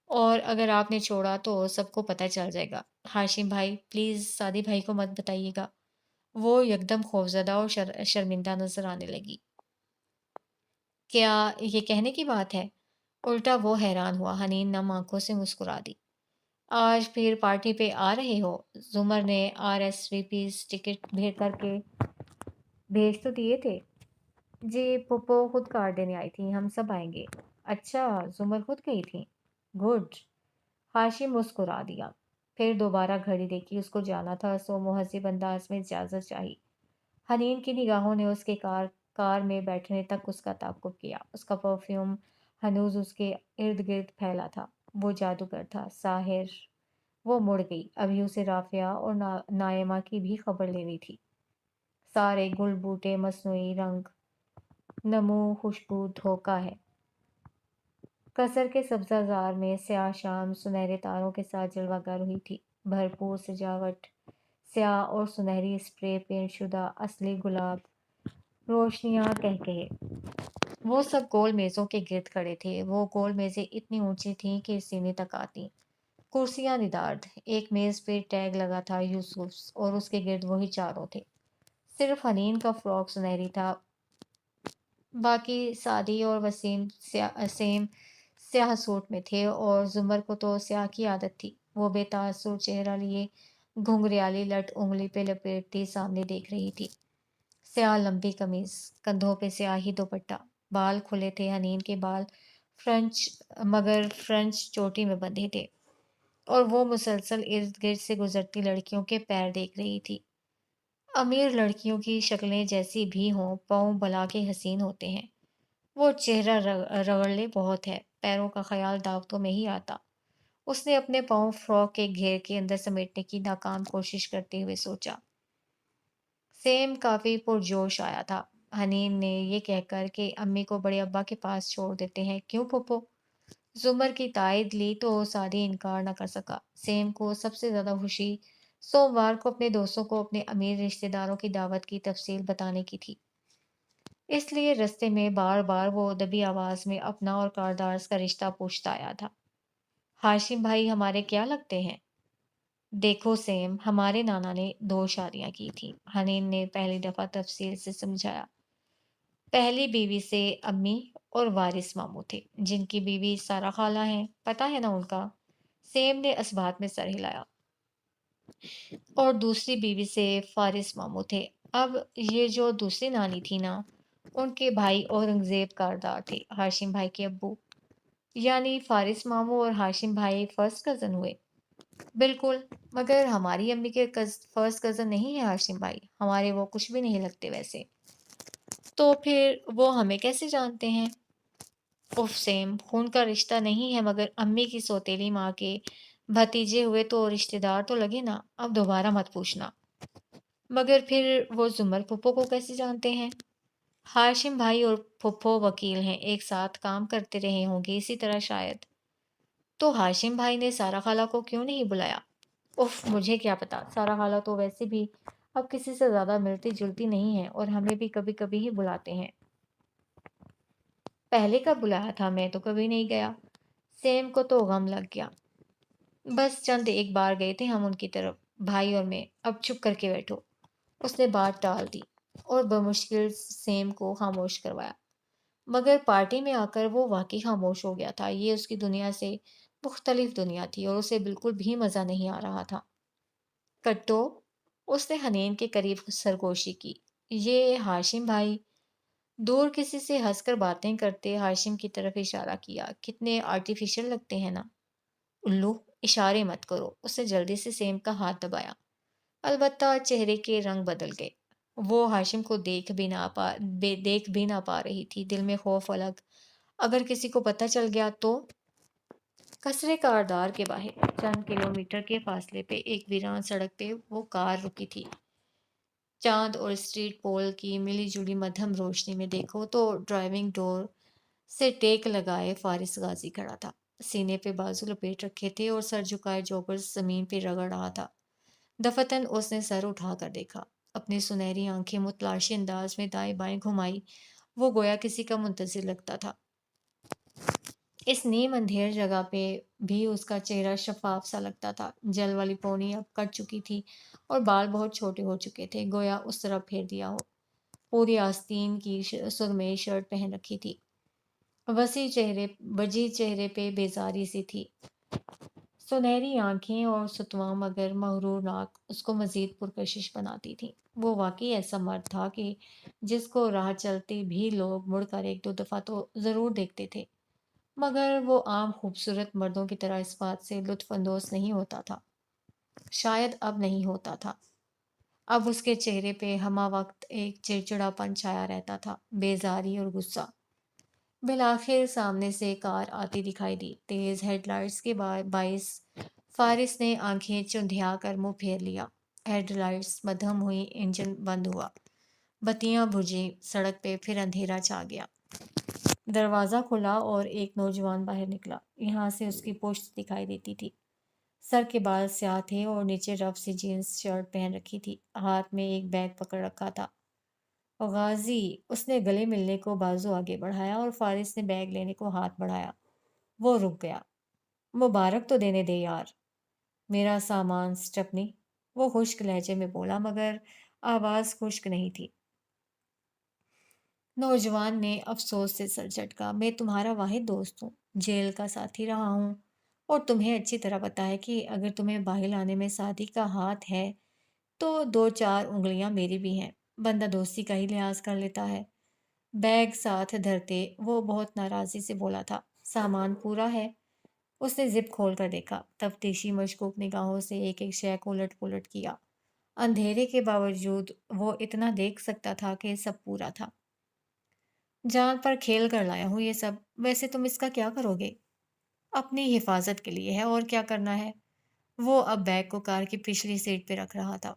اور اگر آپ نے چھوڑا تو سب کو پتہ چل جائے گا۔ ہاشم بھائی پلیز سعدی بھائی کو مت بتائیے گا۔ وہ یکدم خوفزدہ اور شرمندہ نظر آنے لگی۔ کیا یہ کہنے کی بات ہے؟ الٹا وہ حیران ہوا۔ حنین نم آنکھوں سے مسکرا دی۔ آج پھر پارٹی پہ آ رہے ہو؟ زمر نے RSVPs ٹکٹ بھیج تو دیے تھے۔ جی پھپھو خود کارڈ دینے آئی تھی، ہم سب آئیں گے۔ اچھا، زمر خود گئی تھی؟ گڈ۔ ہاشم مسکرا دیا، پھر دوبارہ گھڑی دیکھی، اس کو جانا تھا، سو مہذب انداز میں اجازت چاہی۔ حنین کی نگاہوں نے اس کے کار میں بیٹھنے تک اس کا تعاقب کیا۔ اس کا پرفیوم ہنوز اس کے ارد گرد پھیلا تھا۔ وہ جادوگر تھا، ساحر۔ وہ مڑ گئی، ابھی اسے رافعہ اور نائمہ کی بھی خبر لینی تھی۔ سارے گل بوٹے مصنوعی رنگ نمو خوشبو دھوکہ ہے۔ قصر کے سبزہ زار میں سیاہ شام سنہرے تاروں کے ساتھ جلوہ گر ہوئی تھی۔ بھرپور سجاوٹ، سیاہ اور سنہری اسپرے پینٹ شدہ اصلی گلاب، روشنیاں قہقہے۔ وہ سب گول میزوں کے گرد کھڑے تھے۔ وہ گول میزیں اتنی اونچی تھیں کہ سینے تک آتیں۔ کرسیاں ندارد، ایک میز پہ ٹیگ لگا تھا یوسفس، اور اس کے گرد وہی چاروں تھے۔ صرف حنین کا فراک سنہری تھا، باقی سعدی اور وسیم سیم سیاہ سوٹ میں تھے، اور زمر کو تو سیاہ کی عادت تھی۔ وہ بے تاثر چہرہ لیے گھنگریالی لٹ انگلی پہ لپیٹتی سامنے دیکھ رہی تھی۔ سیاہ لمبی قمیض، کندھوں پہ سیاہی دوپٹہ، بال کھلے تھے۔ حنین کے بال فرنچ چوٹی میں بندھے تھے، اور وہ مسلسل ارد گرد سے گزرتی لڑکیوں کے پیر دیکھ رہی تھی۔ امیر لڑکیوں کی شکلیں جیسی بھی ہوں، پاؤں بلا کے حسین ہوتے ہیں۔ وہ چہرہ رگڑلے بہت ہے، پیروں کا خیال دعوتوں میں ہی آتا۔ اس نے اپنے پاؤں فراک کے گھیر کے اندر سمیٹنے کی ناکام کوشش کرتے ہوئے سوچا۔ سیم کافی پرجوش آیا تھا۔ حنین نے یہ کہہ کر کہ امی کو بڑے ابا کے پاس چھوڑ دیتے ہیں، کیوں پھپھو؟ زمر کی تائید لی تو سادی انکار نہ کر سکا۔ سیم کو سب سے زیادہ خوشی سوموار کو اپنے دوستوں کو اپنے امیر رشتہ داروں کی دعوت کی تفصیل بتانے کی تھی۔ اس لیے رستے میں بار بار وہ دبی آواز میں اپنا اور کاردارز کا رشتہ پوچھتا آیا تھا۔ ہاشم بھائی ہمارے کیا لگتے ہیں؟ دیکھو سیم، ہمارے نانا نے 2 شادیاں کی تھیں، حنین نے پہلی دفعہ تفصیل سے سمجھایا۔ پہلی بیوی سے امی اور وارث ماموں تھے، جن کی بیوی سارا خالہ ہیں، پتہ ہے نا ان کا؟ سیم نے اسبات میں سر ہلایا۔ اور دوسری بیوی سے فارس ماموں تھے۔ اب یہ جو دوسری نانی تھی نا، ان کے بھائی اورنگزیب کاردار تھے، ہاشم بھائی کے ابو۔ یعنی فارس ماموں اور ہاشم بھائی فرسٹ کزن ہوئے؟ بالکل، مگر ہماری امی کے فرسٹ کزن نہیں ہے ہاشم بھائی، ہمارے وہ کچھ بھی نہیں لگتے ویسے۔ تو پھر وہ ہمیں کیسے جانتے ہیں؟ اف سیم، خون کا رشتہ نہیں ہے مگر امی کی سوتیلی ماں کے بھتیجے ہوئے تو رشتہ دار تو لگے نا۔ اب دوبارہ مت پوچھنا۔ مگر پھر وہ زمر پھپھو کو کیسے جانتے ہیں؟ ہاشم بھائی اور پھپھو وکیل ہیں، ایک ساتھ کام کرتے رہے ہوں گے، اسی طرح شاید۔ تو ہاشم بھائی نے سارا خالہ کو کیوں نہیں بلایا؟ اف، مجھے کیا پتا، سارا خالہ تو ویسے بھی اب کسی سے زیادہ ملتی جلتی نہیں ہے اور ہمیں بھی کبھی کبھی ہی بلاتے ہیں۔ پہلے کب بلایا تھا؟ میں تو کبھی نہیں گیا۔ سیم کو تو غم لگ گیا۔ بس چند ایک بار گئے تھے ہم ان کی طرف، بھائی اور میں۔ اب چپ کر کے بیٹھو۔ اس نے بات ٹال دی اور بمشکل سیم کو خاموش کروایا۔ مگر پارٹی میں آ کر وہ واقعی خاموش ہو گیا تھا۔ یہ اس کی دنیا سے مختلف دنیا تھی اور اسے بالکل بھی مزہ نہیں آ رہا تھا۔ کٹو، اس نے حنین کے قریب سرگوشی کی۔ یہ ہاشم بھائی؟ دور کسی سے ہنس کر باتیں کرتے ہاشم کی طرف اشارہ کیا۔ کتنے آرٹیفیشل لگتے ہیں نا۔ الو، اشارے مت کرو۔ اس نے جلدی سے سیم کا ہاتھ دبایا۔ البتہ چہرے کے رنگ بدل گئے۔ وہ ہاشم کو دیکھ بھی نہ پا رہی تھی، دل میں خوف الگ۔ اگر کسی کو پتہ چل گیا تو؟ قصرے کاردار کے باہر چند کلومیٹر کے فاصلے پہ ایک ویران سڑک پہ وہ کار رکی تھی۔ چاند اور اسٹریٹ پول کی ملی جلی مدھم روشنی میں دیکھو تو ڈرائیونگ ڈور سے ٹیک لگائے فارس غازی کھڑا تھا۔ سینے پہ بازو لپیٹ رکھے تھے اور سر جھکائے جوگرز زمین پہ رگڑ رہا تھا۔ دفتن اس نے سر اٹھا کر دیکھا، اپنی سنہری آنکھیں متلاشی انداز میں دائیں بائیں گھمائی۔ وہ گویا کسی کا منتظر لگتا تھا۔ اس نیم اندھیر جگہ پہ بھی اس کا چہرہ شفاف سا لگتا تھا۔ جل والی پونی اب کٹ چکی تھی اور بال بہت چھوٹے ہو چکے تھے، گویا اس طرف پھیر دیا ہو۔ پوری آستین کی سرمئی شرٹ پہن رکھی تھی۔ وجی چہرے پہ بیزاری سی تھی۔ سنہری آنکھیں اور ستواں مگر مغرور ناک اس کو مزید پرکشش بناتی تھی۔ وہ واقعی ایسا مرد تھا کہ جس کو راہ چلتے بھی لوگ مڑ کر ایک دو دفعہ تو ضرور دیکھتے تھے، مگر وہ عام خوبصورت مردوں کی طرح اس بات سے لطف اندوز نہیں ہوتا تھا۔ شاید اب نہیں ہوتا تھا۔ اب اس کے چہرے پہ ہمہ وقت ایک چڑچڑا پن چھایا رہتا تھا، بیزاری اور غصہ۔ بالآخر سامنے سے کار آتی دکھائی دی۔ تیز ہیڈ لائٹس کے باعث فارس نے آنکھیں چندھیا کر منہ پھیر لیا۔ ہیڈ لائٹس مدھم ہوئی، انجن بند ہوا، بتیاں بجھیں، سڑک پہ پھر اندھیرا چھا گیا۔ دروازہ کھلا اور ایک نوجوان باہر نکلا۔ یہاں سے اس کی پشت دکھائی دیتی تھی۔ سر کے بال سیاہ تھے اور نیچے رف سی جینز شرٹ پہن رکھی تھی۔ ہاتھ میں ایک بیگ پکڑ رکھا تھا۔ غازی، اس نے گلے ملنے کو بازو آگے بڑھایا اور فارس نے بیگ لینے کو ہاتھ بڑھایا۔ وہ رک گیا۔ مبارک تو دینے دے یار۔ میرا سامان سٹپنی، وہ خشک لہجے میں بولا مگر آواز خشک نہیں تھی۔ نوجوان نے افسوس سے سر جھٹکا۔ میں تمہارا واحد دوست ہوں، جیل کا ساتھی رہا ہوں اور تمہیں اچھی طرح پتہ ہے کہ اگر تمہیں باہر لانے میں ساتھی کا ہاتھ ہے تو 2-4 انگلیاں میری بھی ہیں۔ بندہ دوستی کا ہی لحاظ کر لیتا ہے۔ بیگ ساتھ دھرتے وہ بہت ناراضی سے بولا تھا۔ سامان پورا ہے؟ اس نے زپ کھول کر دیکھا، تفتیشی مشکوک نگاہوں سے ایک ایک شے کو الٹ پلٹ کیا۔ اندھیرے کے باوجود وہ اتنا دیکھ سکتا تھا کہ سب پورا تھا۔ جان پر کھیل کر لایا ہوں یہ سب۔ ویسے تم اس کا کیا کرو گے؟ اپنی حفاظت کے لیے ہے، اور کیا کرنا ہے؟ وہ اب بیگ کو کار کی پچھلی سیٹ پہ رکھ رہا تھا۔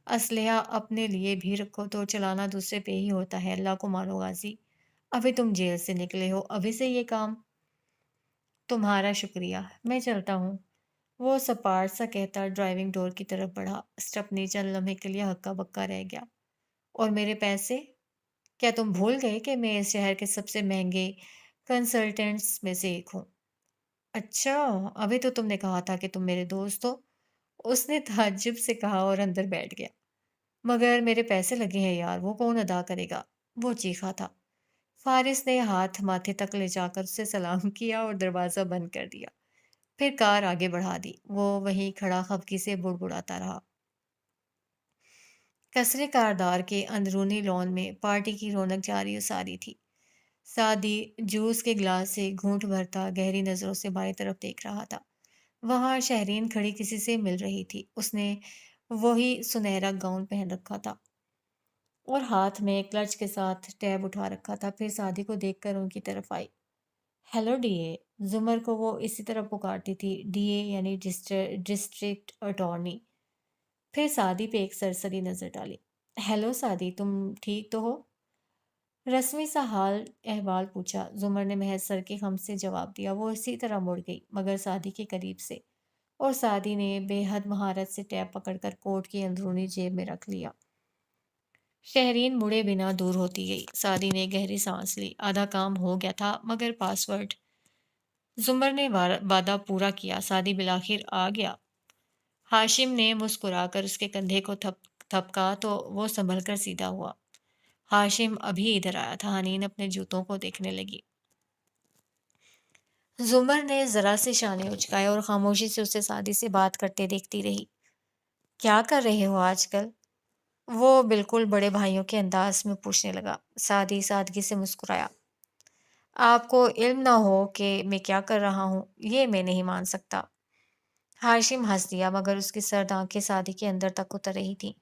اسلحہ اپنے لیے بھی رکھو تو چلانا دوسرے پہ ہی ہوتا ہے، اللہ کو مانو غازی۔ ابھی تم جیل سے نکلے ہو، ابھی سے یہ کام؟ تمہارا شکریہ، میں چلتا ہوں۔ وہ سپاٹ سا کہتا ڈرائیونگ ڈور کی طرف بڑھا۔ اسٹپنی چند لمحے کے لیے ہکا بکا رہ گیا۔ اور میرے پیسے؟ کیا تم بھول گئے کہ میں اس شہر کے سب سے مہنگے کنسلٹنٹس میں سے ایک ہوں؟ اچھا، ابھی تو تم نے کہا تھا کہ تم میرے دوست ہو، اس نے تعجب سے کہا اور اندر بیٹھ گیا۔ مگر میرے پیسے لگے ہیں یار، وہ کون ادا کرے گا؟ وہ چیخا تھا۔ فارس نے ہاتھ ماتھے تک لے جا کر اسے سلام کیا اور دروازہ بند کر دیا۔ پھر کار آگے بڑھا دی۔ وہ وہیں کھڑا خفگی سے بڑبڑاتا رہا۔ کثرے کاردار کے اندرونی لان میں پارٹی کی رونق جاری و ساری تھی۔ سعدی جوس کے گلاس سے گھونٹ بھرتا گہری نظروں سے بائیں طرف دیکھ رہا تھا۔ وہاں شہرین کھڑی کسی سے مل رہی تھی۔ اس نے وہی سنہرا گاؤن پہن رکھا تھا اور ہاتھ میں کلچ کے ساتھ ٹیب اٹھا رکھا تھا۔ پھر سعدی کو دیکھ کر ان کی طرف آئی۔ Hello D A. زمر کو وہ اسی طرح پکارتی تھی، ڈی اے یعنی ڈسٹرکٹ اٹارنی۔ پھر سعدی پہ ایک سرسری نظر ڈالی۔ ہیلو سعدی، تم ٹھیک تو ہو؟ رسمی سا حال احوال پوچھا۔ زمر نے محض سر کے خم سے جواب دیا۔ وہ اسی طرح مڑ گئی، مگر سعدی کے قریب سے، اور سعدی نے بے حد مہارت سے ٹیپ پکڑ کر کوٹ کی اندرونی جیب میں رکھ لیا۔ شہرین مڑے بنا دور ہوتی گئی۔ سعدی نے گہری سانس لی۔ آدھا کام ہو گیا تھا، مگر پاس ورڈ؟ زمر نے وعدہ پورا کیا۔ سعدی بالآخر آ گیا۔ ہاشم نے مسکرا کر اس کے کندھے کو تھپکا تو وہ سنبھل کر سیدھا ہوا۔ ہاشم ابھی ادھر آیا تھا۔ حنین اپنے جوتوں کو دیکھنے لگی۔ زمر نے ذرا سے شانے اچکائے اور خاموشی سے اسے سعدی سے بات کرتے دیکھتی رہی۔ کیا کر رہے ہو آج کل؟ وہ بالکل بڑے بھائیوں کے انداز میں پوچھنے لگا۔ سعدی سادگی سے مسکرایا۔ آپ کو علم نہ ہو کہ میں کیا کر رہا ہوں، یہ میں نہیں مان سکتا۔ ہاشم ہنس دیا، مگر اس کی سرد آنکھیں سعدی کے اندر تک اتر رہی تھیں۔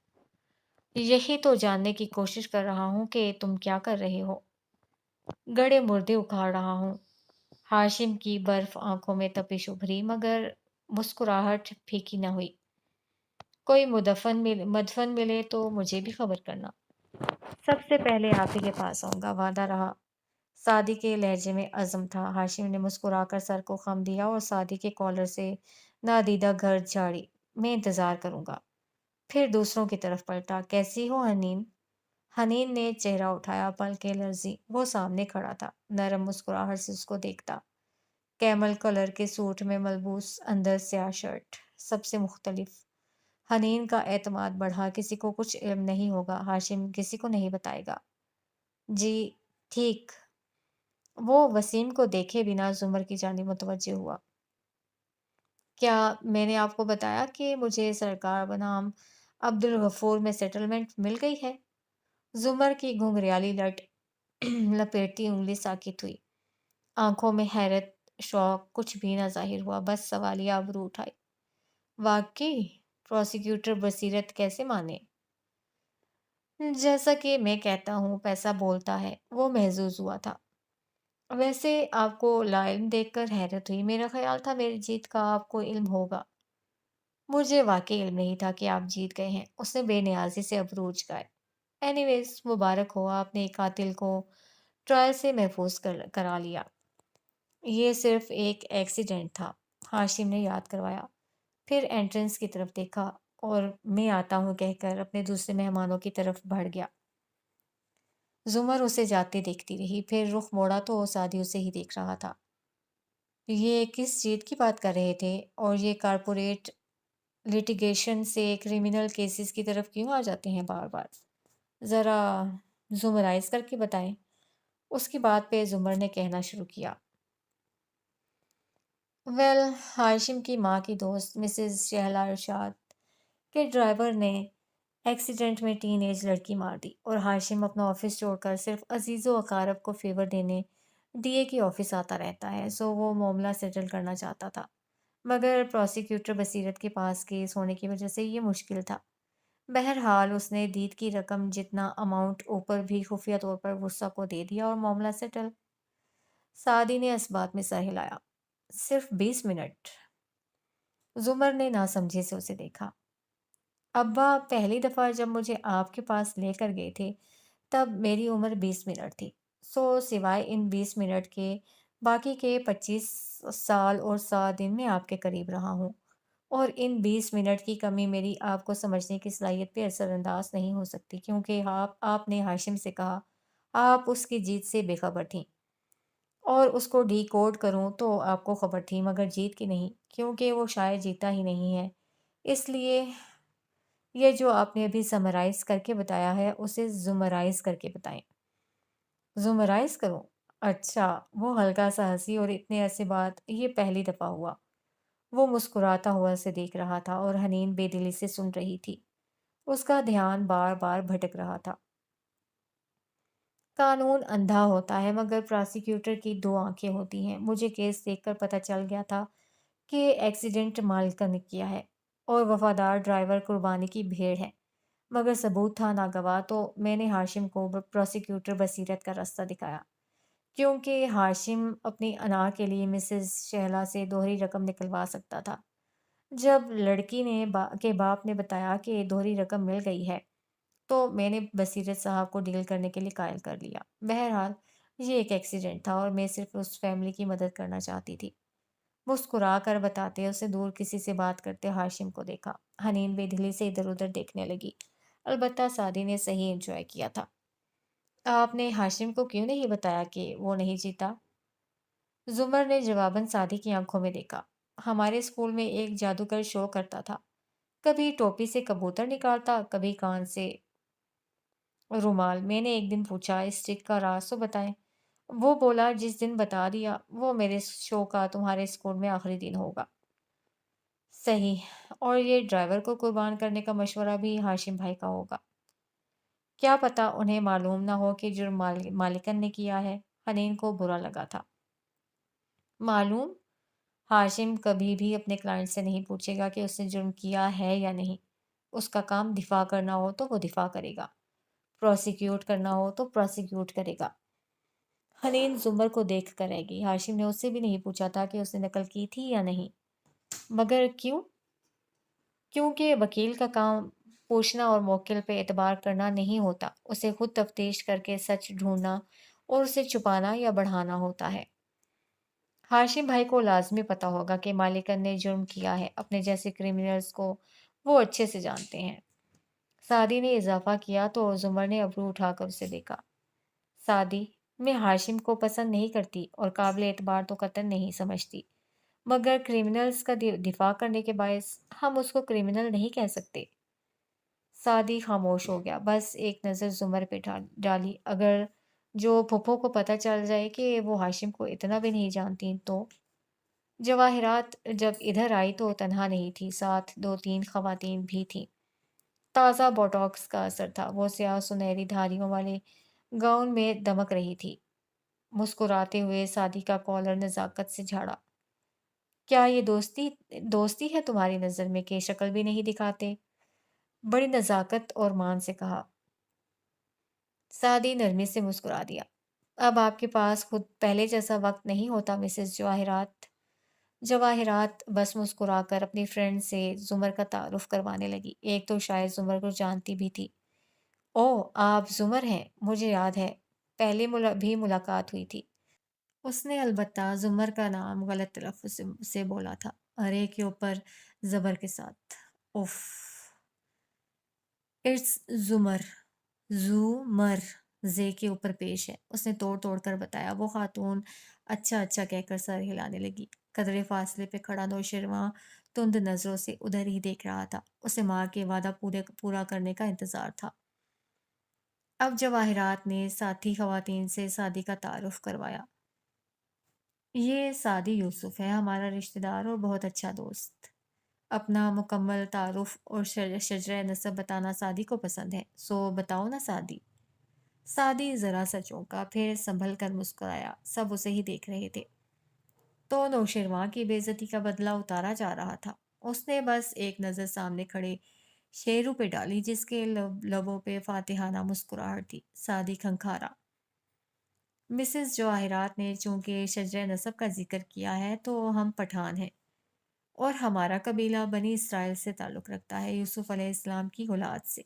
یہی تو جاننے کی کوشش کر رہا ہوں کہ تم کیا کر رہے ہو۔ گڑے مردے اکھاڑ رہا ہوں۔ ہاشم کی برف آنکھوں میں تپش ابھری، مگر مسکراہٹ پھیکی نہ ہوئی۔ کوئی مدفن ملے تو مجھے بھی خبر کرنا۔ سب سے پہلے آپ ہی کے پاس آؤں گا، وعدہ رہا۔ سعدی کے لہجے میں عزم تھا۔ ہاشم نے مسکرا کر سر کو خم دیا اور سعدی کے کالر سے نادیدہ گرد جھاڑی۔ میں انتظار کروں گا۔ پھر دوسروں کی طرف پلٹا۔ کیسی ہو حنین؟ حنین نے چہرہ اٹھایا، پلکیں لرزیں۔ وہ سامنے کھڑا تھا، نرم مسکراہٹ سے اس کو دیکھتا۔ کیمل کلر کے سوٹ میں ملبوس، اندر سیاہ شرٹ، سب سے مختلف۔ حنین کا اعتماد بڑھا۔ کسی کو کچھ علم نہیں ہوگا، ہاشم کسی کو نہیں بتائے گا۔ جی ٹھیک۔ وہ وسیم کو دیکھے بنا زمر کی جانب متوجہ ہوا۔ کیا میں نے آپ کو بتایا کہ مجھے سرکار بنام عبدالغفور میں سیٹلمنٹ مل گئی ہے؟ زمر کی گھنگریالی لٹ لپیٹتی انگلی ساکت ہوئی۔ آنکھوں میں حیرت، شوق کچھ بھی نہ ظاہر ہوا، بس سوالیہ ابرو اٹھائی۔ واقعی؟ پروسیکیوٹر بصیرت کیسے مانے؟ جیسا کہ میں کہتا ہوں، پیسہ بولتا ہے۔ وہ محظوظ ہوا تھا۔ ویسے آپ کو لاعلم دیکھ کر حیرت ہوئی۔ میرا خیال تھا میری جیت کا آپ کو علم ہوگا۔ مجھے واقعی علم نہیں تھا کہ آپ جیت گئے ہیں۔ اس نے بے نیازی سے ابرو اچکائے۔ اینی ویز، مبارک ہو، آپ نے ایک قاتل کو ٹرائل سے محفوظ کرا لیا۔ یہ صرف ایک ایکسیڈنٹ تھا، ہاشم نے یاد کروایا۔ پھر انٹرنس کی طرف دیکھا اور میں آتا ہوں کہہ کر اپنے دوسرے مہمانوں کی طرف بڑھ گیا۔ زمر اسے جاتے دیکھتی رہی، پھر رخ موڑا تو سعدی اسے ہی دیکھ رہا تھا۔ یہ کس جیت کی بات کر رہے تھے، اور یہ کارپوریٹ لیٹیگیشن سے کریمنل کیسز کی طرف کیوں آ جاتے ہیں بار بار؟ ذرا زمرائز کر کے بتائیں۔ اس کی بات پہ زمر نے کہنا شروع کیا۔ ویل، ہاشم کی ماں کی دوست مسز شہلا ارشاد کے ڈرائیور نے ایکسیڈنٹ میں ٹین ایج لڑکی مار دی، اور ہاشم اپنا آفس چھوڑ کر صرف عزیز و اقارب کو فیور دینے ڈی اے کی آفس آتا رہتا ہے، سو وہ معاملہ سیٹل کرنا چاہتا تھا، مگر پروسیکیوٹر بصیرت کے پاس کیس ہونے کی وجہ سے یہ مشکل تھا۔ بہرحال اس نے دید کی رقم جتنا اماؤنٹ اوپر بھی خفیہ طور پر غصہ کو دے دیا اور معاملہ سیٹل۔ سعدی نے اس بات میں سر ہلایا۔ صرف 20 منٹ؟ زمر نے ناسمجھی سے اسے دیکھا۔ ابا پہلی دفعہ جب مجھے آپ کے پاس لے کر گئے تھے تب میری عمر 20 منٹ تھی، سو سوائے ان 20 منٹ کے باقی کے 25 سال اور 7 دن میں آپ کے قریب رہا ہوں، اور ان 20 منٹ کی کمی میری آپ کو سمجھنے کی صلاحیت پہ اثر انداز نہیں ہو سکتی، کیونکہ آپ نے ہاشم سے کہا آپ اس کی جیت سے بے خبر تھیں، اور اس کو ڈی کوڈ کروں تو آپ کو خبر تھی مگر جیت کی نہیں، کیونکہ وہ شاید جیتا ہی نہیں ہے۔ اس لیے یہ جو آپ نے ابھی سمرائز کر کے بتایا ہے اسے زمرائز کر کے بتائیں۔ زمرائز کروں؟ اچھا، وہ ہلکا سا ہنسی، اور اتنے عرصے بعد یہ پہلی دفعہ ہوا۔ وہ مسکراتا ہوا اسے دیکھ رہا تھا اور حنین بے دلی سے سن رہی تھی۔ اس کا دھیان بار بار بھٹک رہا تھا۔ قانون اندھا ہوتا ہے مگر پراسیکیوٹر کی 2 آنکھیں ہوتی ہیں۔ مجھے کیس دیکھ کر پتہ چل گیا تھا کہ ایکسیڈنٹ مالکہ نے کیا ہے اور وفادار ڈرائیور قربانی کی بھیڑ ہے، مگر ثبوت تھا ناگواہ، تو میں نے ہاشم کو پروسیکیوٹر بصیرت کا راستہ دکھایا، کیونکہ ہاشم اپنی انا کے لیے مسز شہلا سے دوہری رقم نکلوا سکتا تھا۔ جب لڑکی کے باپ نے بتایا کہ دوہری رقم مل گئی ہے تو میں نے بصیرت صاحب کو ڈیل کرنے کے لیے قائل کر لیا۔ بہرحال یہ ایک ایکسیڈنٹ تھا اور میں صرف اس فیملی کی مدد کرنا چاہتی تھی۔ مسکرا کر بتاتے اسے دور کسی سے بات کرتے ہاشم کو دیکھا۔ حنین بے دلی سے ادھر ادھر دیکھنے لگی۔ البتہ سعدی نے صحیح انجوائے کیا تھا۔ آپ نے ہاشم کو کیوں نہیں بتایا کہ وہ نہیں جیتا؟ زمر نے جواباً سعدی کی آنکھوں میں دیکھا۔ ہمارے اسکول میں ایک جادوگر شو کرتا تھا، کبھی ٹوپی سے کبوتر نکالتا، کبھی کان سے رومال۔ میں نے ایک دن پوچھا اس ٹرک کا راز تو بتائیں۔ وہ بولا جس دن بتا دیا وہ میرے شو کا تمہارے اسکول میں آخری دن ہوگا۔ صحیح، اور یہ ڈرائیور کو قربان کرنے کا مشورہ بھی ہاشم بھائی کا ہوگا۔ کیا پتا انہیں معلوم نہ ہو کہ جرم مالکن نے کیا ہے۔ حنین کو برا لگا تھا۔ معلوم؟ ہاشم کبھی بھی اپنے کلائنٹ سے نہیں پوچھے گا کہ اس نے جرم کیا ہے یا نہیں۔ اس کا کام دفاع کرنا ہو تو وہ دفاع کرے گا، پروسیکیوٹ کرنا ہو تو پروسیکیوٹ کرے گا۔ حنین زمر کو دیکھ کر رہ گئی۔ ہاشم نے اس سے بھی نہیں پوچھا تھا کہ اس نے نقل کی تھی یا نہیں۔ مگر کیوں؟ کیونکہ وکیل کا کام پوچھنا اور موکل پہ اعتبار کرنا نہیں ہوتا، اسے خود تفتیش کر کے سچ ڈھونڈنا اور اسے چھپانا یا بڑھانا ہوتا ہے۔ ہاشم بھائی کو لازمی پتہ ہوگا کہ مالکن نے جرم کیا ہے، اپنے جیسے کریمنلز کو وہ اچھے سے جانتے ہیں۔ سعدی نے اضافہ کیا تو زمر نے ابرو اٹھا کر اسے دیکھا۔ سعدی، میں ہاشم کو پسند نہیں کرتی اور قابل اعتبار تو قطعاً نہیں سمجھتی، مگر کریمنلز کا دفاع کرنے کے باعث ہم اس کو کریمنل نہیں کہہ سکتے۔ سعدی خاموش ہو گیا، بس ایک نظر زمر پہ ڈالی۔ اگر جو پھپھو کو پتہ چل جائے کہ وہ ہاشم کو اتنا بھی نہیں جانتی تو؟ جواہرات جب ادھر آئی تو تنہا نہیں تھی، ساتھ 2-3 خواتین بھی تھیں۔ تازہ بوٹاکس کا اثر تھا، وہ سیاہ سنہری دھاریوں والے گاؤن میں دمک رہی تھی۔ مسکراتے ہوئے سعدی کا کالر نزاکت سے جھاڑا۔ کیا یہ دوستی ہے تمہاری نظر میں کہ شکل بھی نہیں دکھاتے؟ بڑی نزاکت اور مان سے کہا۔ سعدی نرمی سے مسکرا دیا۔ اب آپ کے پاس خود پہلے جیسا وقت نہیں ہوتا مسز جواہرات۔ جواہرات بس مسکرا کر اپنی فرینڈ سے زمر کا تعارف کروانے لگی۔ ایک تو شاید زمر کو جانتی بھی تھی۔ او، آپ زمر ہیں، مجھے یاد ہے، پہلے بھی ملاقات ہوئی تھی۔ اس نے البتہ زمر کا نام غلط تلفظ سے بولا تھا، ارے کے اوپر زبر کے ساتھ۔ اف، اٹس زمر، زومر زے کے اوپر پیش ہے، اس نے توڑ توڑ کر بتایا۔ وہ خاتون اچھا اچھا کہہ کر سر ہلانے لگی۔ قدرے فاصلے پہ کھڑا نوشیروان تند نظروں سے ادھر ہی دیکھ رہا تھا، اسے ماں کے وعدہ پورا کرنے کا انتظار تھا۔ اب جواہرات نے ساتھی خواتین سے سعدی کا تعارف کروایا۔ یہ سعدی یوسف ہے، ہمارا رشتہ دار اور بہت اچھا دوست۔ اپنا مکمل تعارف اور شجرہ نسب بتانا سعدی کو پسند ہے، سو بتاؤ نا سعدی۔ سعدی ذرا سا چونکا، پھر سنبھل کر مسکرایا۔ سب اسے ہی دیکھ رہے تھے، تو نوشیروان کی بے عزتی کا بدلہ اتارا جا رہا تھا۔ اس نے بس ایک نظر سامنے کھڑے شیرو پہ ڈالی جس کے لبوں پہ فاتحانہ مسکراہٹ تھی۔ سعدی کھنکھارا۔ مسز جواہرات نے چونکہ شجرہ نسب کا ذکر کیا ہے تو ہم پٹھان ہیں اور ہمارا قبیلہ بنی اسرائیل سے تعلق رکھتا ہے، یوسف علیہ السلام کی اولاد سے،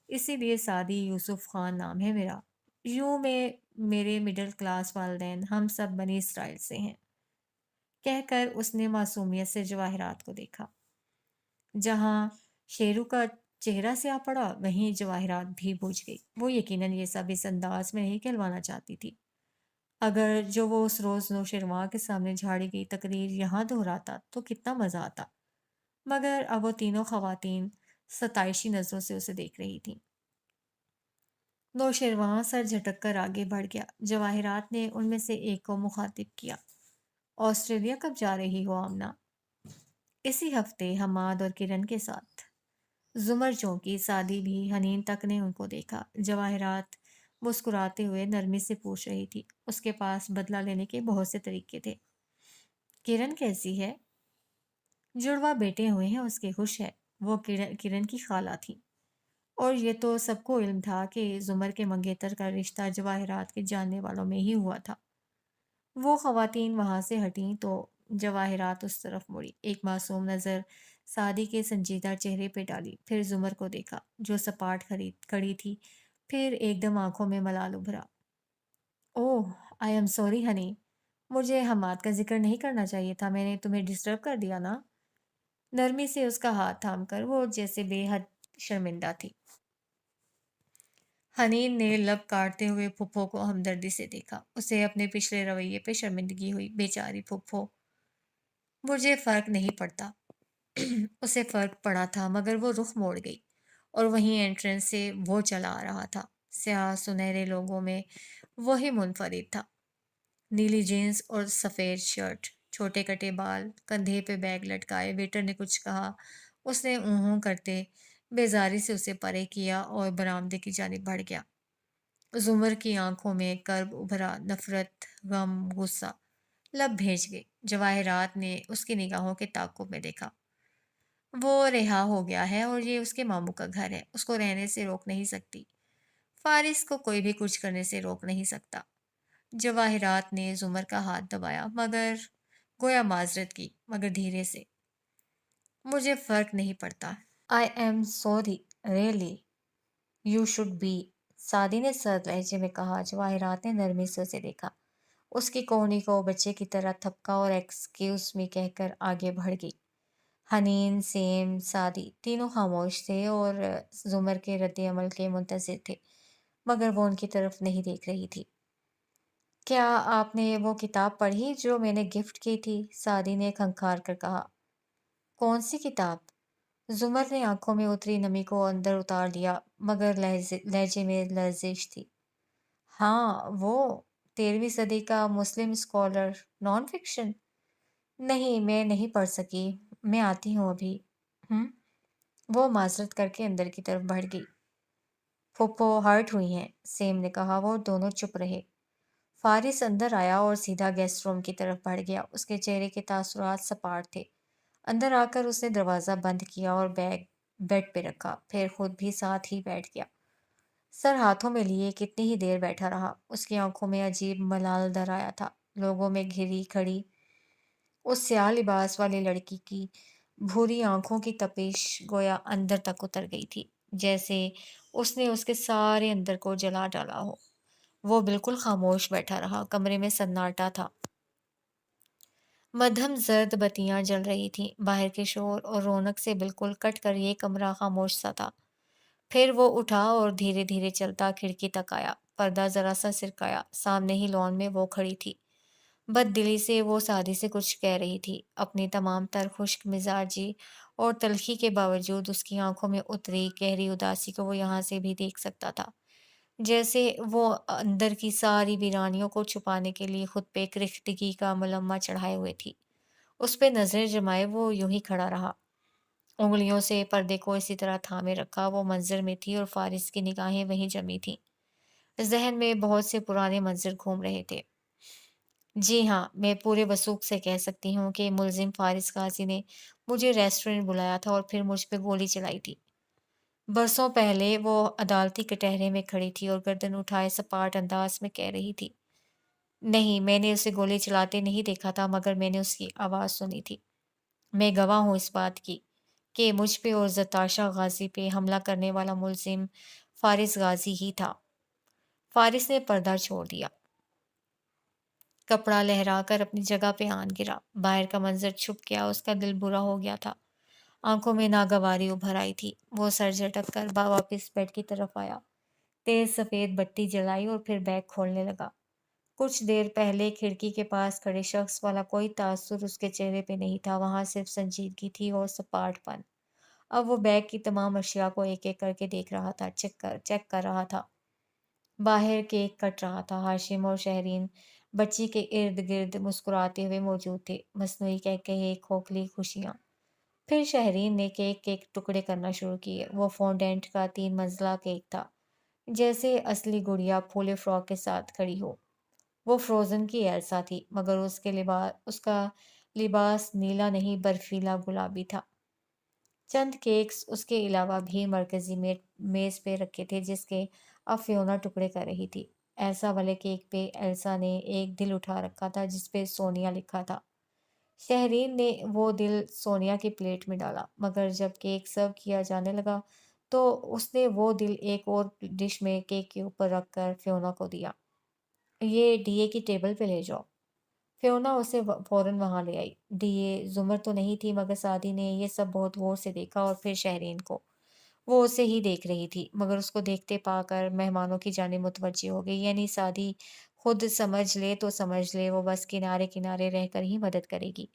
اسی لیے سعدی یوسف خان نام ہے میرا۔ یوں میں میرے مڈل کلاس والدین ہم سب بنی اسرائیل سے ہیں، کہہ کر اس نے معصومیت سے جواہرات کو دیکھا۔ جہاں شیرو کا چہرہ سیاہ پڑا وہیں جواہرات بھی بجھ گئی۔ وہ یقیناً یہ سب اس انداز میں نہیں کہلوانا چاہتی تھی، اگر جو وہ اس روز نوشیروان کے سامنے جھاڑی گئی تقریر یہاں دہراتا تو کتنا مزہ آتا، مگر اب وہ تینوں خواتین ستائشی نظروں سے اسے دیکھ رہی تھیں۔ نوشیروان سر جھٹک کر آگے بڑھ گیا۔ جواہرات نے ان میں سے ایک کو مخاطب کیا۔ آسٹریلیا کب جا رہی ہو آمنہ؟ اسی ہفتے حماد اور کرن کے ساتھ۔ زمر چونکی، سعدی بھی، حنین تک نے ان کو دیکھا۔ جواہرات مسکراتے ہوئے نرمی سے پوچھ رہی تھی۔ اس کے پاس بدلہ لینے کے بہت سے طریقے تھے۔ کرن کیسی ہے؟ جڑوا بیٹے ہوئے ہیں اس کے، خوش ہے۔ وہ کرن کی خالہ تھی اور یہ تو سب کو علم تھا کہ زمر کے منگیتر کا رشتہ جواہرات کے جاننے والوں میں ہی ہوا تھا۔ وہ خواتین وہاں سے ہٹیں تو جواہرات اس طرف مڑی، ایک معصوم نظر سعدی کے سنجیدہ چہرے پہ ڈالی، پھر زمر کو دیکھا جو سپاٹ کھڑی تھی، پھر ایک دم آنکھوں میں ملال ابھرا۔ اوہ، آئی ایم سوری ہنی، مجھے حماد کا ذکر نہیں کرنا چاہیے تھا، میں نے تمہیں ڈسٹرب کر دیا نا؟ نرمی سے اس کا ہاتھ تھام کر وہ جیسے بے حد شرمندہ تھی۔ حنین نے لب کاٹتے ہوئے پھپھو کو ہمدردی سے دیکھا۔ اسے اپنے پچھلے رویے پہ شرمندگی ہوئی۔ بیچاری پھپھو، مجھے فرق نہیں پڑتا۔ اسے فرق پڑا تھا مگر وہ رخ موڑ گئی اور وہیں انٹرنس سے وہ چلا آ رہا تھا۔ سیاہ سنہرے لوگوں میں وہی منفرد تھا، نیلی جینس اور سفید شرٹ، چھوٹے کٹے بال، کندھے پہ بیگ لٹکائے۔ ویٹر نے کچھ کہا، اس نے اونہوں کرتے بیزاری سے اسے پرے کیا اور برآمدے کی جانب بڑھ گیا۔ زمر کی آنکھوں میں کرب ابھرا، نفرت، غم، غصہ۔ لب بھیج گئی۔ جواہرات نے اس کی نگاہوں کے تعاقب میں دیکھا۔ وہ رہا ہو گیا ہے اور یہ اس کے ماموں کا گھر ہے، اس کو رہنے سے روک نہیں سکتی۔ فارس کو کوئی بھی کچھ کرنے سے روک نہیں سکتا۔ جواہرات نے زمر کا ہاتھ دبایا مگر گویا معذرت کی، مگر دھیرے سے۔ مجھے فرق نہیں پڑتا۔ I am sorry, really, you should be, Saadi نے سرد لہجے میں کہا۔ جواہرات نے نرمی سے اسے دیکھا۔ اس کی کوہنی کو بچے کی طرح تھپکا اور ایکسکیوز می کہہ کر آگے بڑھ گئی۔ حنین، سیم، سعدی تینوں خاموش تھے اور زمر کے رد عمل کے منتظر تھے، مگر وہ ان کی طرف نہیں دیکھ رہی تھی۔ کیا آپ نے وہ کتاب پڑھی جو میں نے گفٹ کی تھی؟ سعدی نے کھنکھار کر کہا۔ کون سی کتاب؟ زمر نے آنکھوں میں اتری نمی کو اندر اتار لیا مگر لہجے میں لرزش تھی۔ ہاں وہ 13ویں صدی کا مسلم اسکالر، نان فکشن؟ نہیں، میں نہیں پڑھ سکی، میں آتی ہوں ابھی۔ وہ معذرت کر کے اندر کی طرف بڑھ گئی۔ پھپھو ہرٹ ہوئی ہیں، سیم نے کہا۔ وہ دونوں چپ رہے۔ فارس اندر آیا اور سیدھا گیسٹ روم کی طرف بڑھ گیا۔ اس کے چہرے کے تاثرات سپاٹ تھے۔ اندر آ کر اس نے دروازہ بند کیا اور بیگ بیڈ پہ رکھا، پھر خود بھی ساتھ ہی بیٹھ گیا۔ سر ہاتھوں میں لیے کتنی ہی دیر بیٹھا رہا۔ اس کی آنکھوں میں عجیب ملال در آیا تھا۔ لوگوں میں گھری کھڑی اس سیاہ لباس والی لڑکی کی بھوری آنکھوں کی تپش گویا اندر تک اتر گئی تھی، جیسے اس نے اس کے سارے اندر کو جلا ڈالا ہو۔ وہ بالکل خاموش بیٹھا رہا۔ کمرے میں سناٹا تھا۔ مدھم زرد بتیاں جل رہی تھیں۔ باہر کے شور اور رونق سے بالکل کٹ کر یہ کمرہ خاموش سا تھا۔ پھر وہ اٹھا اور دھیرے دھیرے چلتا کھڑکی تک آیا۔ پردہ ذرا سا سرکایا۔ سامنے ہی لان میں وہ کھڑی تھی۔ بد دلی سے وہ سعدی سے کچھ کہہ رہی تھی۔ اپنی تمام تر خشک مزاجی اور تلخی کے باوجود اس کی آنکھوں میں اتری گہری اداسی کو وہ یہاں سے بھی دیکھ سکتا تھا، جیسے وہ اندر کی ساری ویرانیوں کو چھپانے کے لیے خود پہ کرختگی کا ملمہ چڑھائے ہوئے تھی۔ اس پہ نظریں جمائے وہ یوں ہی کھڑا رہا، انگلیوں سے پردے کو اسی طرح تھامے رکھا۔ وہ منظر میں تھی اور فارس کی نگاہیں وہیں جمی تھیں۔ ذہن میں بہت سے پرانے منظر گھوم رہے تھے۔ جی ہاں، میں پورے وثوق سے کہہ سکتی ہوں کہ ملزم فارس غازی نے مجھے ریسٹورنٹ بلایا تھا اور پھر مجھ پہ گولی چلائی تھی۔ برسوں پہلے وہ عدالتی کٹہرے میں کھڑی تھی اور گردن اٹھائے سپاٹ انداز میں کہہ رہی تھی، نہیں، میں نے اسے گولی چلاتے نہیں دیکھا تھا، مگر میں نے اس کی آواز سنی تھی۔ میں گواہ ہوں اس بات کی کہ مجھ پہ اور زتاشا غازی پہ حملہ کرنے والا ملزم فارس غازی ہی تھا۔ فارس نے پردہ چھوڑ دیا، کپڑا لہرا کر اپنی جگہ پہ آن گرا۔ باہر کا منظر چھپ گیا، اس کا دل برا ہو گیا تھا، آنکھوں میں ناگواری ابھر آئی تھی۔ وہ سر جھٹک کر واپس بیڈ کی طرف آیا، تیز سفید بتی جلائی اور پھر بیگ کھولنے لگا۔ کچھ دیر پہلے کھڑکی کے پاس کھڑے شخص والا کوئی تاثر اس کے چہرے پہ نہیں تھا، وہاں صرف سنجیدگی تھی اور سپاٹ پن۔ اب وہ بیگ کی تمام اشیاء کو ایک ایک کر کے دیکھ رہا تھا، چیک کر رہا تھا۔ باہر کیک کٹ رہا تھا، ہاشم اور شہرین بچی کے ارد گرد مسکراتے ہوئے موجود تھے، مصنوعی قہقہے، کھوکھلی خوشیاں۔ پھر شہرین نے کیک کے ٹکڑے کرنا شروع کیے۔ وہ فونڈینٹ کا 3 منزلہ کیک تھا، جیسے اصلی گڑیا پھولے فراک کے ساتھ کھڑی ہو۔ وہ فروزن کی ایلسا تھی، مگر اس کا لباس نیلا نہیں برفیلا گلابی تھا۔ چند کیکس اس کے علاوہ بھی مرکزی میز پہ رکھے تھے، جس کے اب فیونا ٹکڑے کر رہی تھی۔ ایلسا والے کیک پہ ایلسا نے ایک دل اٹھا رکھا تھا جس پہ سونیا لکھا تھا۔ شہرین نے وہ دل سونیا کی پلیٹ میں ڈالا، مگر جب کیک سرو کیا جانے لگا تو اس نے وہ دل ایک اور ڈش میں کیک کے اوپر رکھ کر فیونا کو دیا۔ یہ ڈی اے کی ٹیبل پہ لے جاؤ۔ فیونا اسے فوراً وہاں لے آئی۔ ڈی اے زمر تو نہیں تھی، مگر سعدی نے یہ سب بہت غور سے دیکھا اور پھر شہرین کو۔ وہ اسے ہی دیکھ رہی تھی، مگر اس کو دیکھتے پا کر مہمانوں کی جانب متوجہ ہو گئی، یعنی سعدی خود سمجھ لے تو سمجھ لے، وہ بس کنارے کنارے رہ کر ہی مدد کرے گی۔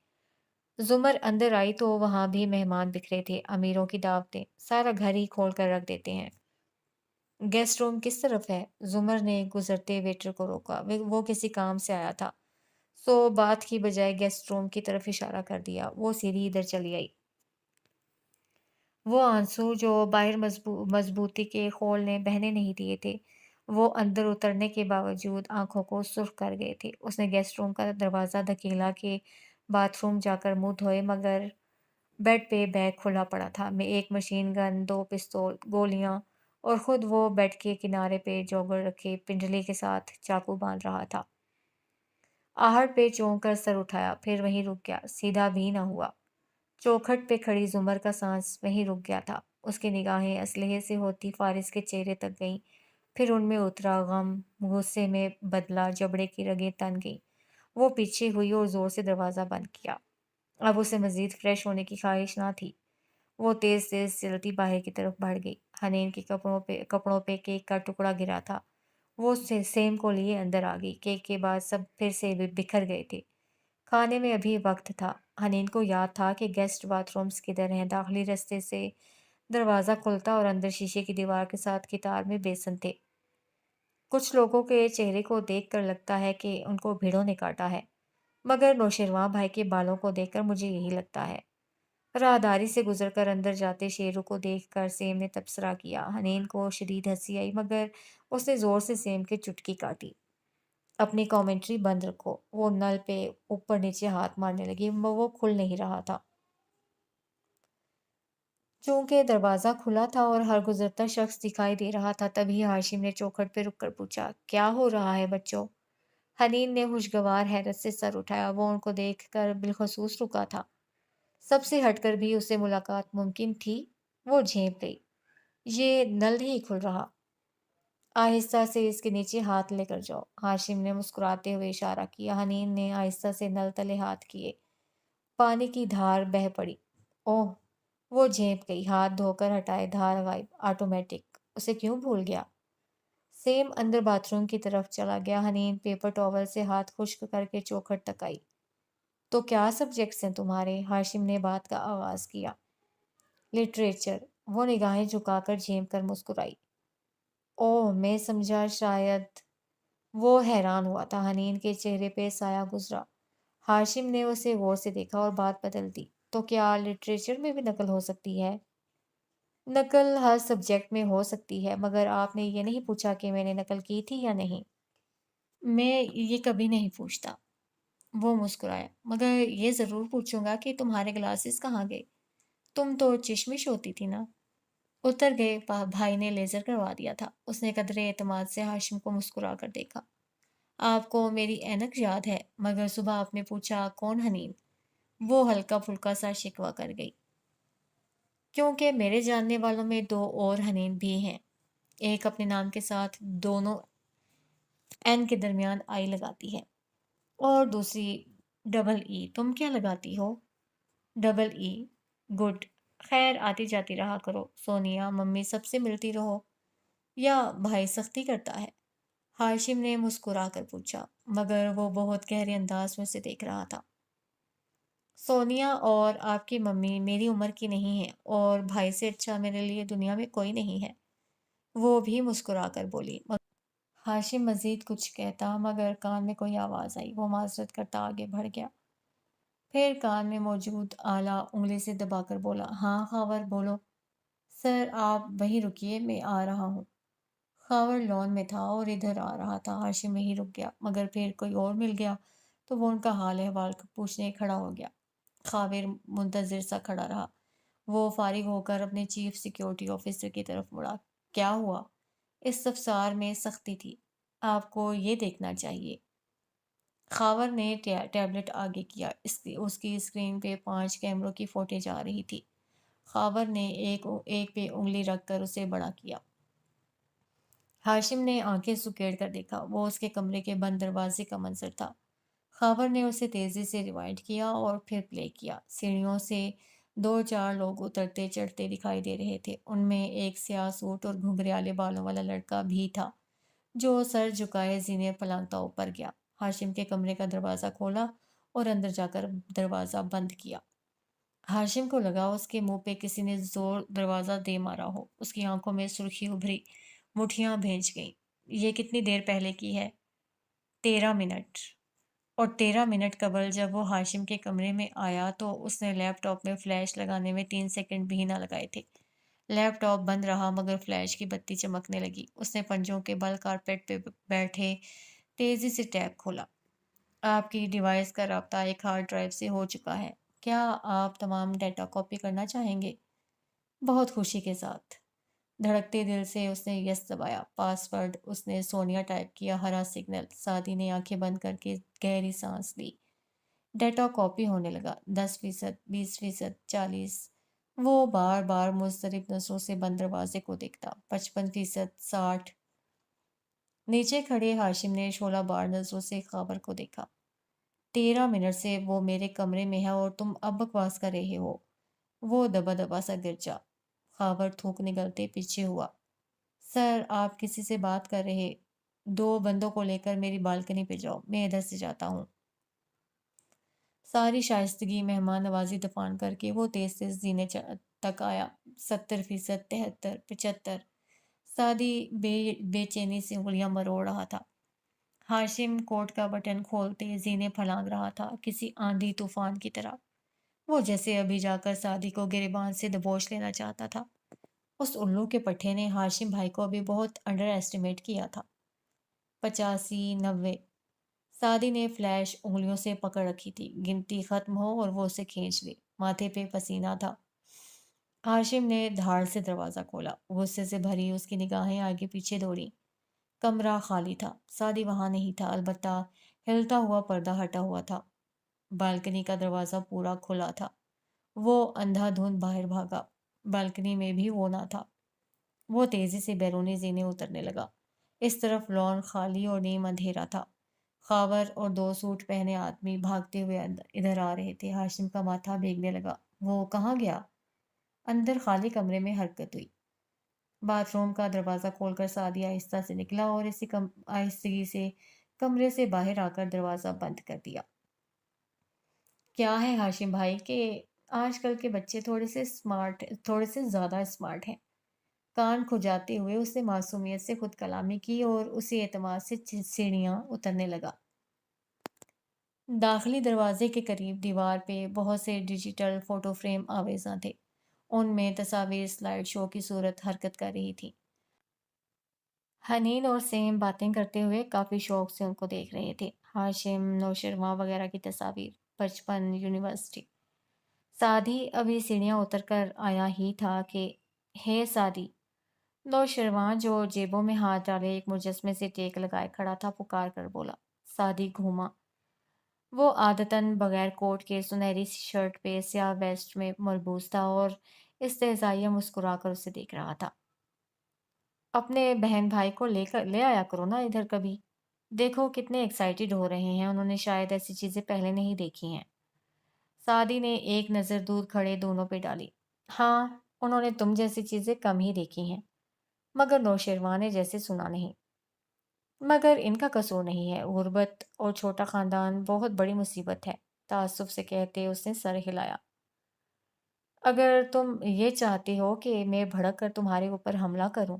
زمر اندر آئی تو وہاں بھی مہمان بکھرے تھے، امیروں کی دعوتیں، سارا گھر ہی کھول کر رکھ دیتے ہیں۔ گیسٹ روم کس طرف ہے؟ زمر نے گزرتے ویٹر کو روکا، وہ کسی کام سے آیا تھا، سو بات کی بجائے گیسٹ روم کی طرف اشارہ کر دیا۔ وہ سیدھی ادھر چلی آئی۔ وہ آنسو جو باہر مضبوطی کے خول نے بہنے نہیں دیے تھے، وہ اندر اترنے کے باوجود آنکھوں کو سرخ کر گئے تھے۔ اس نے گیسٹ روم کا دروازہ دھکیلا کہ باتھ روم جا کر منہ دھوئے، مگر بیڈ پہ بیگ کھلا پڑا تھا، میں ایک مشین گن، 2 پستول، گولیاں، اور خود وہ بیڈ کے کنارے پہ جوگر رکھے پنڈلی کے ساتھ چاقو باندھ رہا تھا۔ آہٹ پہ چونک کر سر اٹھایا، پھر وہیں رک گیا، سیدھا بھی نہ ہوا۔ چوکھٹ پہ کھڑی زمر کا سانس وہیں رک گیا تھا۔ اس کی نگاہیں اسلحے سے ہوتی فارس کے چہرے تک گئیں، پھر ان میں اترا غم، غصے میں بدلا، جبڑے کی رگیں تن گئیں۔ وہ پیچھے ہوئی اور زور سے دروازہ بند کیا۔ اب اسے مزید فریش ہونے کی خواہش نہ تھی۔ وہ تیز تیز چلتی باہر کی طرف بڑھ گئی۔ حنین کے کپڑوں پہ کیک کا ٹکڑا گرا تھا۔ وہ سیم کو لیے اندر آ گئی۔ کیک کے بعد سب پھر سے بکھر گئے تھے۔ کھانے میں ابھی وقت تھا۔ حنین کو یاد تھا کہ گیسٹ باتھ رومز کدھر ہیں۔ داخلی رستے سے دروازہ کھلتا اور اندر شیشے کی دیوار کے ساتھ قطار میں بیسن تھے۔ کچھ لوگوں کے چہرے کو دیکھ کر لگتا ہے کہ ان کو بھیڑوں نے کاٹا ہے، مگر نوشیروان بھائی کے بالوں کو دیکھ کر مجھے یہی لگتا ہے۔ راہداری سے گزر کر اندر جاتے شیرو کو دیکھ کر سیم نے تبصرہ کیا۔ حنین کو شدید ہنسی آئی، مگر اس نے زور سے سیم کی چٹکی کاٹی۔ اپنی کامنٹری بند رکھو۔ وہ نل پہ اوپر نیچے ہاتھ مارنے لگی، وہ کھل نہیں رہا تھا۔ چونکہ دروازہ کھلا تھا اور ہر گزرتا شخص دکھائی دے رہا تھا، تبھی ہاشم نے چوکھٹ پہ رک کر پوچھا، کیا ہو رہا ہے بچوں؟ حنین نے خوشگوار حیرت سے سر اٹھایا۔ وہ ان کو دیکھ کر بالخصوص رکا تھا۔ سب سے ہٹ کر بھی اسے ملاقات ممکن تھی۔ وہ جھینپ گئی۔ یہ نل نہیں کھل رہا۔ آہستہ سے اس کے نیچے ہاتھ لے کر جاؤ۔ ہاشم نے مسکراتے ہوئے اشارہ کیا۔ حنین نے آہستہ سے نل تلے ہاتھ کیے۔ پانی کی دھار بہہ پڑی۔ اوہ! وہ جھینپ گئی۔ ہاتھ دھو کر ہٹائے، دھار غائب۔ آٹومیٹک۔ اسے کیوں بھول گیا؟ سیم اندر باتھ روم کی طرف چلا گیا۔ حنین پیپر ٹاول سے ہاتھ خشک کر کے چوکھٹ تک آئی۔ تو کیا سبجیکٹس ہیں تمہارے؟ ہاشم نے بات کا آغاز کیا۔ لٹریچر۔ وہ نگاہیں جھکا کر جھینپ کر مسکرائی۔ اوہ، میں سمجھا شاید۔ وہ حیران ہوا تھا۔ حنین کے چہرے پہ سایہ گزرا۔ ہاشم نے اسے غور سے دیکھا اور بات بدل دی۔ تو کیا لٹریچر میں بھی نقل ہو سکتی ہے؟ نقل ہر سبجیکٹ میں ہو سکتی ہے، مگر آپ نے یہ نہیں پوچھا کہ میں نے نقل کی تھی یا نہیں۔ میں یہ کبھی نہیں پوچھتا۔ وہ مسکرایا، مگر یہ ضرور پوچھوں گا کہ تمہارے گلاسز کہاں گئے؟ تم تو چشمش ہوتی تھی نا؟ اتر گئے، بھائی نے لیزر کروا دیا تھا۔ اس نے قدرے اعتماد سے ہاشم کو مسکرا کر دیکھا۔ آپ کو میری اینک یاد ہے؟ مگر صبح آپ نے پوچھا کون حنین؟ وہ ہلکا پھلکا سا شکوہ کر گئی۔ کیونکہ میرے جاننے والوں میں دو اور حنین بھی ہیں۔ ایک اپنے نام کے ساتھ دونوں این کے درمیان آئی لگاتی ہے اور دوسری ڈبل ای۔ تم کیا لگاتی ہو؟ Double E. گڈ۔ خیر آتی جاتی رہا کرو سونیا، ممی سب سے ملتی رہو، یا بھائی سختی کرتا ہے؟ ہاشم نے مسکرا کر پوچھا، مگر وہ بہت گہرے انداز میں اسے دیکھ رہا تھا۔ سونیا اور آپ کی ممی میری عمر کی نہیں ہے، اور بھائی سے اچھا میرے لیے دنیا میں کوئی نہیں ہے۔ وہ بھی مسکرا کر بولی۔ ہاشم مزید کچھ کہتا مگر کان میں کوئی آواز آئی۔ وہ معذرت کرتا آگے بڑھ گیا، پھر کان میں موجود آلہ انگلی سے دبا کر بولا، ہاں خاور بولو۔ سر آپ وہیں رکیے، میں آ رہا ہوں۔ خاور لون میں تھا اور ادھر آ رہا تھا۔ ہاشم وہیں رک گیا، مگر پھر کوئی اور مل گیا تو وہ ان کا حال احوال پوچھنے کھڑا ہو گیا۔ خاور منتظر سا کھڑا رہا۔ وہ فارغ ہو کر اپنے چیف سیکیورٹی آفیسر کی طرف مڑا۔ کیا ہوا؟ اس استفسار میں سختی تھی۔ آپ کو یہ دیکھنا چاہیے۔ خاور نے ٹیبلٹ آگے کیا۔ اس کی اسکرین پہ 5 کیمروں کی فوٹیج آ رہی تھی۔ خاور نے ایک پہ انگلی رکھ کر اسے بڑا کیا۔ ہاشم نے آنکھیں سکیڑ کر دیکھا۔ وہ اس کے کمرے کے بند دروازے کا منظر تھا۔ خاور نے اسے تیزی سے ریوائنڈ کیا اور پھر پلے کیا۔ سیڑھیوں سے 2-4 لوگ اترتے چڑھتے دکھائی دے رہے تھے۔ ان میں ایک سیاہ سوٹ اور گھگریالے بالوں والا لڑکا بھی تھا جو سر جھکائے زینے پلانگتا اوپر گیا۔ ہاشم کے کمرے کا دروازہ کھولا اور اندر جا کر دروازہ بند کیا۔ ہاشم کو لگا اس کے منہ پہ کسی نے زور دروازہ دے مارا ہو۔ اس کی آنکھوں میں سرخی ابھری، مٹھیاں بھیج گئیں۔ یہ کتنی دیر پہلے کی ہے؟ 13 منٹ۔ اور 13 منٹ قبل جب وہ ہاشم کے کمرے میں آیا تو اس نے لیپ ٹاپ میں فلیش لگانے میں 3 سیکنڈ بھی نہ لگائے تھے۔ لیپ ٹاپ بند رہا مگر فلیش کی بتی چمکنے لگی۔ اس نے پنجوں کے بل کارپیٹ پہ بیٹھے تیزی سے ٹیب کھولا۔ آپ کی ڈیوائس کا رابطہ ایک ہارڈ ڈرائیو سے ہو چکا ہے۔ کیا آپ تمام ڈیٹا کاپی کرنا چاہیں گے؟ بہت خوشی کے ساتھ۔ دھڑکتے دل سے اس نے یس دبایا۔ پاس ورڈ اس نے سونیا ٹائپ کیا، ہرا سگنل۔ سعدی نے آنکھیں بند کر کے گہری سانس لی۔ ڈیٹا کاپی ہونے لگا۔ 10%، 20%، 40۔ وہ بار بار مضطرب نظروں سے بند دروازے کو دیکھتا۔ 55%، 60۔ نیچے کھڑے ہاشم نے شعلہ بار نظروں سے خاور کو دیکھا۔ 13 منٹ سے وہ میرے کمرے میں ہے اور تم اب بکواس کر رہے ہو۔ وہ دبا دبا سا گرجا۔ خاور تھوک نگلتے پیچھے ہوا۔ سر آپ کسی سے بات کر رہے؟ 2 بندوں کو لے کر میری بالکنی پہ جاؤ، میں ادھر سے جاتا ہوں۔ ساری شائستگی مہمان نوازی دفان کر کے وہ تیز تیز زینے تک آیا۔ 70%، 73، 75۔ سعدی بے چینی سے انگلیاں مروڑ رہا تھا۔ ہاشم کوٹ کا بٹن کھولتے زینے پھلانگ رہا تھا کسی آندھی طوفان کی طرح۔ وہ جیسے ابھی جا کر سعدی کو گریبان سے دبوچ لینا چاہتا تھا۔ اس الو کے پٹھے نے ہاشم بھائی کو ابھی بہت انڈر ایسٹیمیٹ کیا تھا۔ 85، 90۔ سعدی نے فلیش انگلیوں سے پکڑ رکھی تھی۔ گنتی ختم ہو اور وہ اسے کھینچ لی۔ ماتھے پہ پسینہ تھا۔ ہاشم نے دھاڑ سے دروازہ کھولا۔ غصے سے بھری اس کی نگاہیں آگے پیچھے دوڑیں۔ کمرہ خالی تھا۔ سعدی وہاں نہیں تھا، البتہ ہلتا ہوا پردہ ہٹا ہوا تھا۔ بالکنی کا دروازہ پورا کھلا تھا۔ وہ اندھا دھند باہر بھاگا۔ بالکنی میں بھی وہ نہ تھا۔ وہ تیزی سے بیرونی زینے اترنے لگا۔ اس طرف لان خالی اور نیم اندھیرا تھا۔ خاور اور 2 سوٹ پہنے آدمی بھاگتے ہوئے ادھر آ رہے تھے۔ ہاشم کا ماتھا بھیگنے لگا۔ وہ کہاں گیا؟ اندر خالی کمرے میں حرکت ہوئی۔ باتھ روم کا دروازہ کھول کر سعدی آہستہ سے نکلا اور اسی آہستگی سے کمرے سے باہر آ کر دروازہ بند کر دیا۔ کیا ہے ہاشم بھائی کہ آج کل کے بچے تھوڑے سے زیادہ اسمارٹ ہیں۔ کان کھجاتے ہوئے اس نے معصومیت سے خود کلامی کی اور اسی اعتماد سے سیڑھیاں اترنے لگا۔ داخلی دروازے کے قریب دیوار پہ بہت سے ڈیجیٹل فوٹو فریم آویزاں تھے۔ ان میں تصاویر سلائیڈ شو کی صورت حرکت کر رہی تھی۔ حنین اور سیم باتیں کرتے ہوئے کافی شوق سے ان کو دیکھ رہے تھے۔ ہاشم، نوشرواں وغیرہ کی تصاویر۔ 55 یونیورسٹی۔ سعدی ابھی سیڑھیاں اتر کر آیا ہی تھا کہ ہے سادی، نوشرواں جو جیبوں میں ہاتھ ڈالے ایک مجسمے سے ٹیک لگائے کھڑا تھا پکار کر بولا۔ سادی گھوما۔ وہ عادتاً بغیر کوٹ کے سنہری سی شرٹ پہ سیاہ ویسٹ میں ملبوس تھا اور استہزائیہ مسکرا کر اسے دیکھ رہا تھا۔ اپنے بہن بھائی کو لے آیا کرو نا ادھر کبھی۔ دیکھو کتنے ایکسائٹیڈ ہو رہے ہیں، انہوں نے شاید ایسی چیزیں پہلے نہیں دیکھی ہیں۔ سعدی نے ایک نظر دور کھڑے دونوں پہ ڈالی۔ ہاں، انہوں نے تم جیسی چیزیں کم ہی دیکھی ہیں، مگر نوشیروان نے جیسے سنا نہیں۔ مگر ان کا قصور نہیں ہے، غربت اور چھوٹا خاندان بہت بڑی مصیبت ہے، تعصب سے کہتے اس نے سر ہلایا۔ اگر تم یہ چاہتے ہو کہ میں بھڑک کر تمہارے اوپر حملہ کروں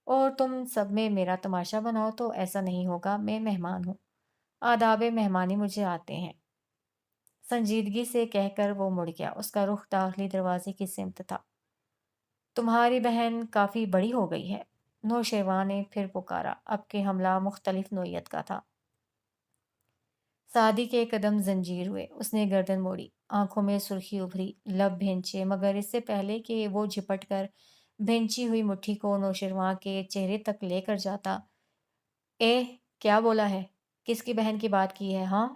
اور تم سب میں میرا تماشا بناؤ تو ایسا نہیں ہوگا، میں مہمان ہوں، آداب مہمانی مجھے آتے ہیں۔ سنجیدگی سے کہہ کر وہ مڑ گیا، اس کا رخ داخلی دروازے کی سمت تھا۔ تمہاری بہن کافی بڑی ہو گئی ہے، نوشیروان نے پھر پکارا، اب کہ حملہ مختلف نوعیت کا تھا۔ سعدی کے قدم زنجیر ہوئے، اس نے گردن موڑی، آنکھوں میں سرخی ابھری، لب بھینچے، مگر اس سے پہلے کہ وہ جھپٹ کر بھینچی ہوئی مٹھی کو نوشیروان کے چہرے تک لے کر جاتا، اے، کیا بولا ہے؟ کس کی بہن کی بات کی ہے ہاں؟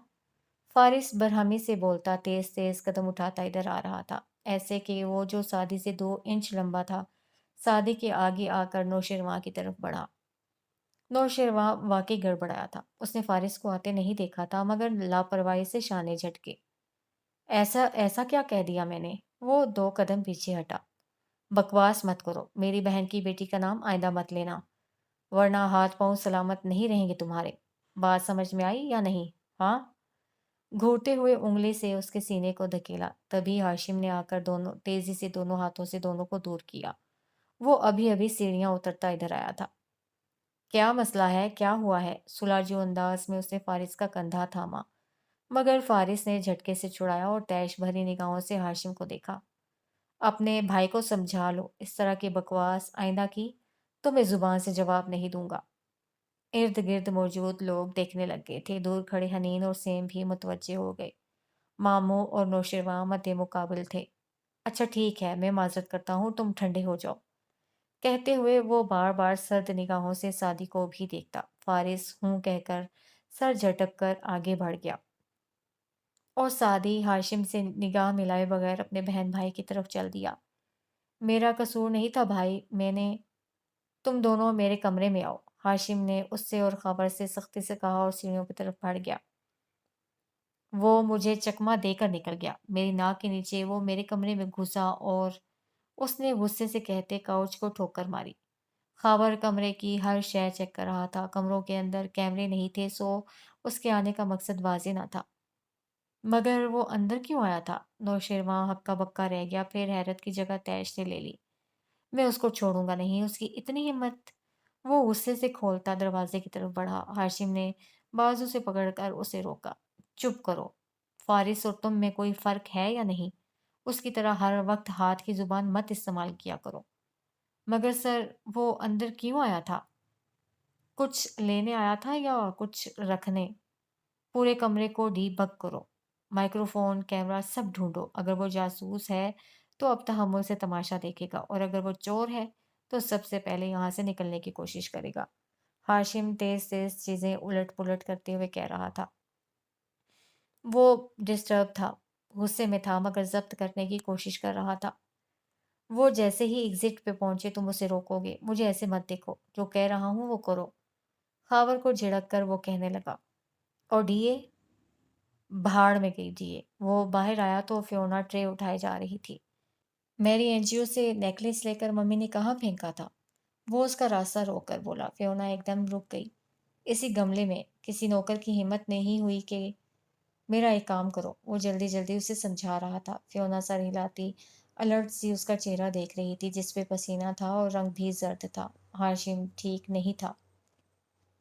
فارس برہمی سے بولتا تیز تیز قدم اٹھاتا ادھر آ رہا تھا، ایسے کہ وہ جو سعدی سے 2 انچ لمبا تھا، سعدی کے آگے آ کر نوشیروان کی طرف بڑھا۔ نوشیروان واقعی گڑبڑایا تھا، اس نے فارس کو آتے نہیں دیکھا تھا، مگر لاپرواہی سے شانے جھٹکے۔ ایسا ایسا کیا کہہ دیا میں نے؟ وہ 2 قدم پیچھے ہٹا۔ بکواس مت کرو، میری بہن کی بیٹی کا نام آئندہ مت لینا، ورنہ ہاتھ پاؤں سلامت نہیں رہیں گے تمہارے۔ بات سمجھ میں آئی یا نہیں؟ ہاں؟ گھورتے ہوئے انگلی سے اس کے سینے کو دھکیلا، تبھی ہاشم نے آ کر تیزی سے دونوں ہاتھوں سے دونوں کو دور کیا۔ وہ ابھی ابھی سیڑھیاں اترتا ادھر آیا تھا۔ کیا مسئلہ ہے؟ کیا ہوا ہے؟ سلاجو انداز میں اس نے فارس کا کندھا تھاما، مگر فارس نے جھٹکے سے چھڑایا اور تیش بھری نگاہوں سے ہاشم کو دیکھا۔ اپنے بھائی کو سمجھا لو، اس طرح کی بکواس آئندہ کی تو میں زبان سے جواب نہیں دوں گا۔ ارد گرد موجود لوگ دیکھنے لگ گئے تھے، دور کھڑے حنین اور سیم بھی متوجہ ہو گئے۔ ماموں اور نوشیروان مد مقابل تھے۔ اچھا ٹھیک ہے، میں معذرت کرتا ہوں، تم ٹھنڈے ہو جاؤ، کہتے ہوئے وہ بار بار سرد نگاہوں سے سعدی کو بھی دیکھتا۔ فارس ہوں کہہ کر سر جھٹک کر آگے بڑھ گیا اور سعدی ہاشم سے نگاہ ملائے بغیر اپنے بہن بھائی کی طرف چل دیا۔ میرا قصور نہیں تھا بھائی، تم دونوں میرے کمرے میں آؤ، ہاشم نے اس سے اور خبر سے سختی سے کہا اور سیڑھیوں کی طرف بڑھ گیا۔ وہ مجھے چکما دے کر نکل گیا، میری ناک کے نیچے وہ میرے کمرے میں گھسا اور اس نے غصے سے کہتے کاؤچ کو ٹھوکر ماری۔ خاور کمرے کی ہر شے چیک کر رہا تھا، کمروں کے اندر کیمرے نہیں تھے، سو اس کے آنے کا مقصد واضح نہ تھا۔ مگر وہ اندر کیوں آیا تھا؟ نوشیروان ہکا بکا رہ گیا، پھر حیرت کی جگہ تیش نے لے لی۔ میں اس کو چھوڑوں گا نہیں، اس کی اتنی ہمت! وہ غصے سے کھولتا دروازے کی طرف بڑھا، ہاشم نے بازو سے پکڑ کر اسے روکا۔ چپ کرو، فارس اور تم میں کوئی فرق ہے یا نہیں؟ اس کی طرح ہر وقت ہاتھ کی زبان مت استعمال کیا کرو۔ مگر سر، وہ اندر کیوں آیا تھا؟ کچھ لینے آیا تھا یا کچھ رکھنے؟ پورے کمرے کو ڈی بگ کرو، مائکروفون، کیمرہ سب ڈھونڈو، اگر وہ جاسوس ہے تو اب تحمل سے تماشا دیکھے گا، اور اگر وہ چور ہے تو سب سے پہلے یہاں سے نکلنے کی کوشش کرے گا۔ ہاشم تیز تیز چیزیں الٹ پلٹ کرتے ہوئے کہہ رہا تھا۔ وہ ڈسٹرب تھا، غصے میں تھا، مگر ضبط کرنے کی کوشش کر رہا تھا۔ وہ جیسے ہی ایگزٹ پہ پہنچے تم اسے روکو گے، مجھے ایسے مت دیکھو، جو کہہ رہا ہوں وہ کرو۔ خاور کو جھڑک کر وہ کہنے لگا، اور ڈی اے؟ بھاڑ میں گئی ڈی اے۔ وہ باہر آیا تو فیونا ٹرے اٹھائے جا رہی تھی۔ میری اینجیو سے نیکلس لے کر ممی نے کہاں پھینکا تھا؟ وہ اس کا راستہ روک کر بولا۔ فیونا ایک دم رک گئی۔ اسی گملے میں کسی نوکر کی ہمت نہیں ہوئی کہ میرا ایک کام کرو، وہ جلدی جلدی اسے سمجھا رہا تھا۔ فیونا سر ہلاتی الرٹ سی اس کا چہرہ دیکھ رہی تھی، جس پہ پسینہ تھا اور رنگ بھی زرد تھا۔ ہاشم ٹھیک نہیں تھا۔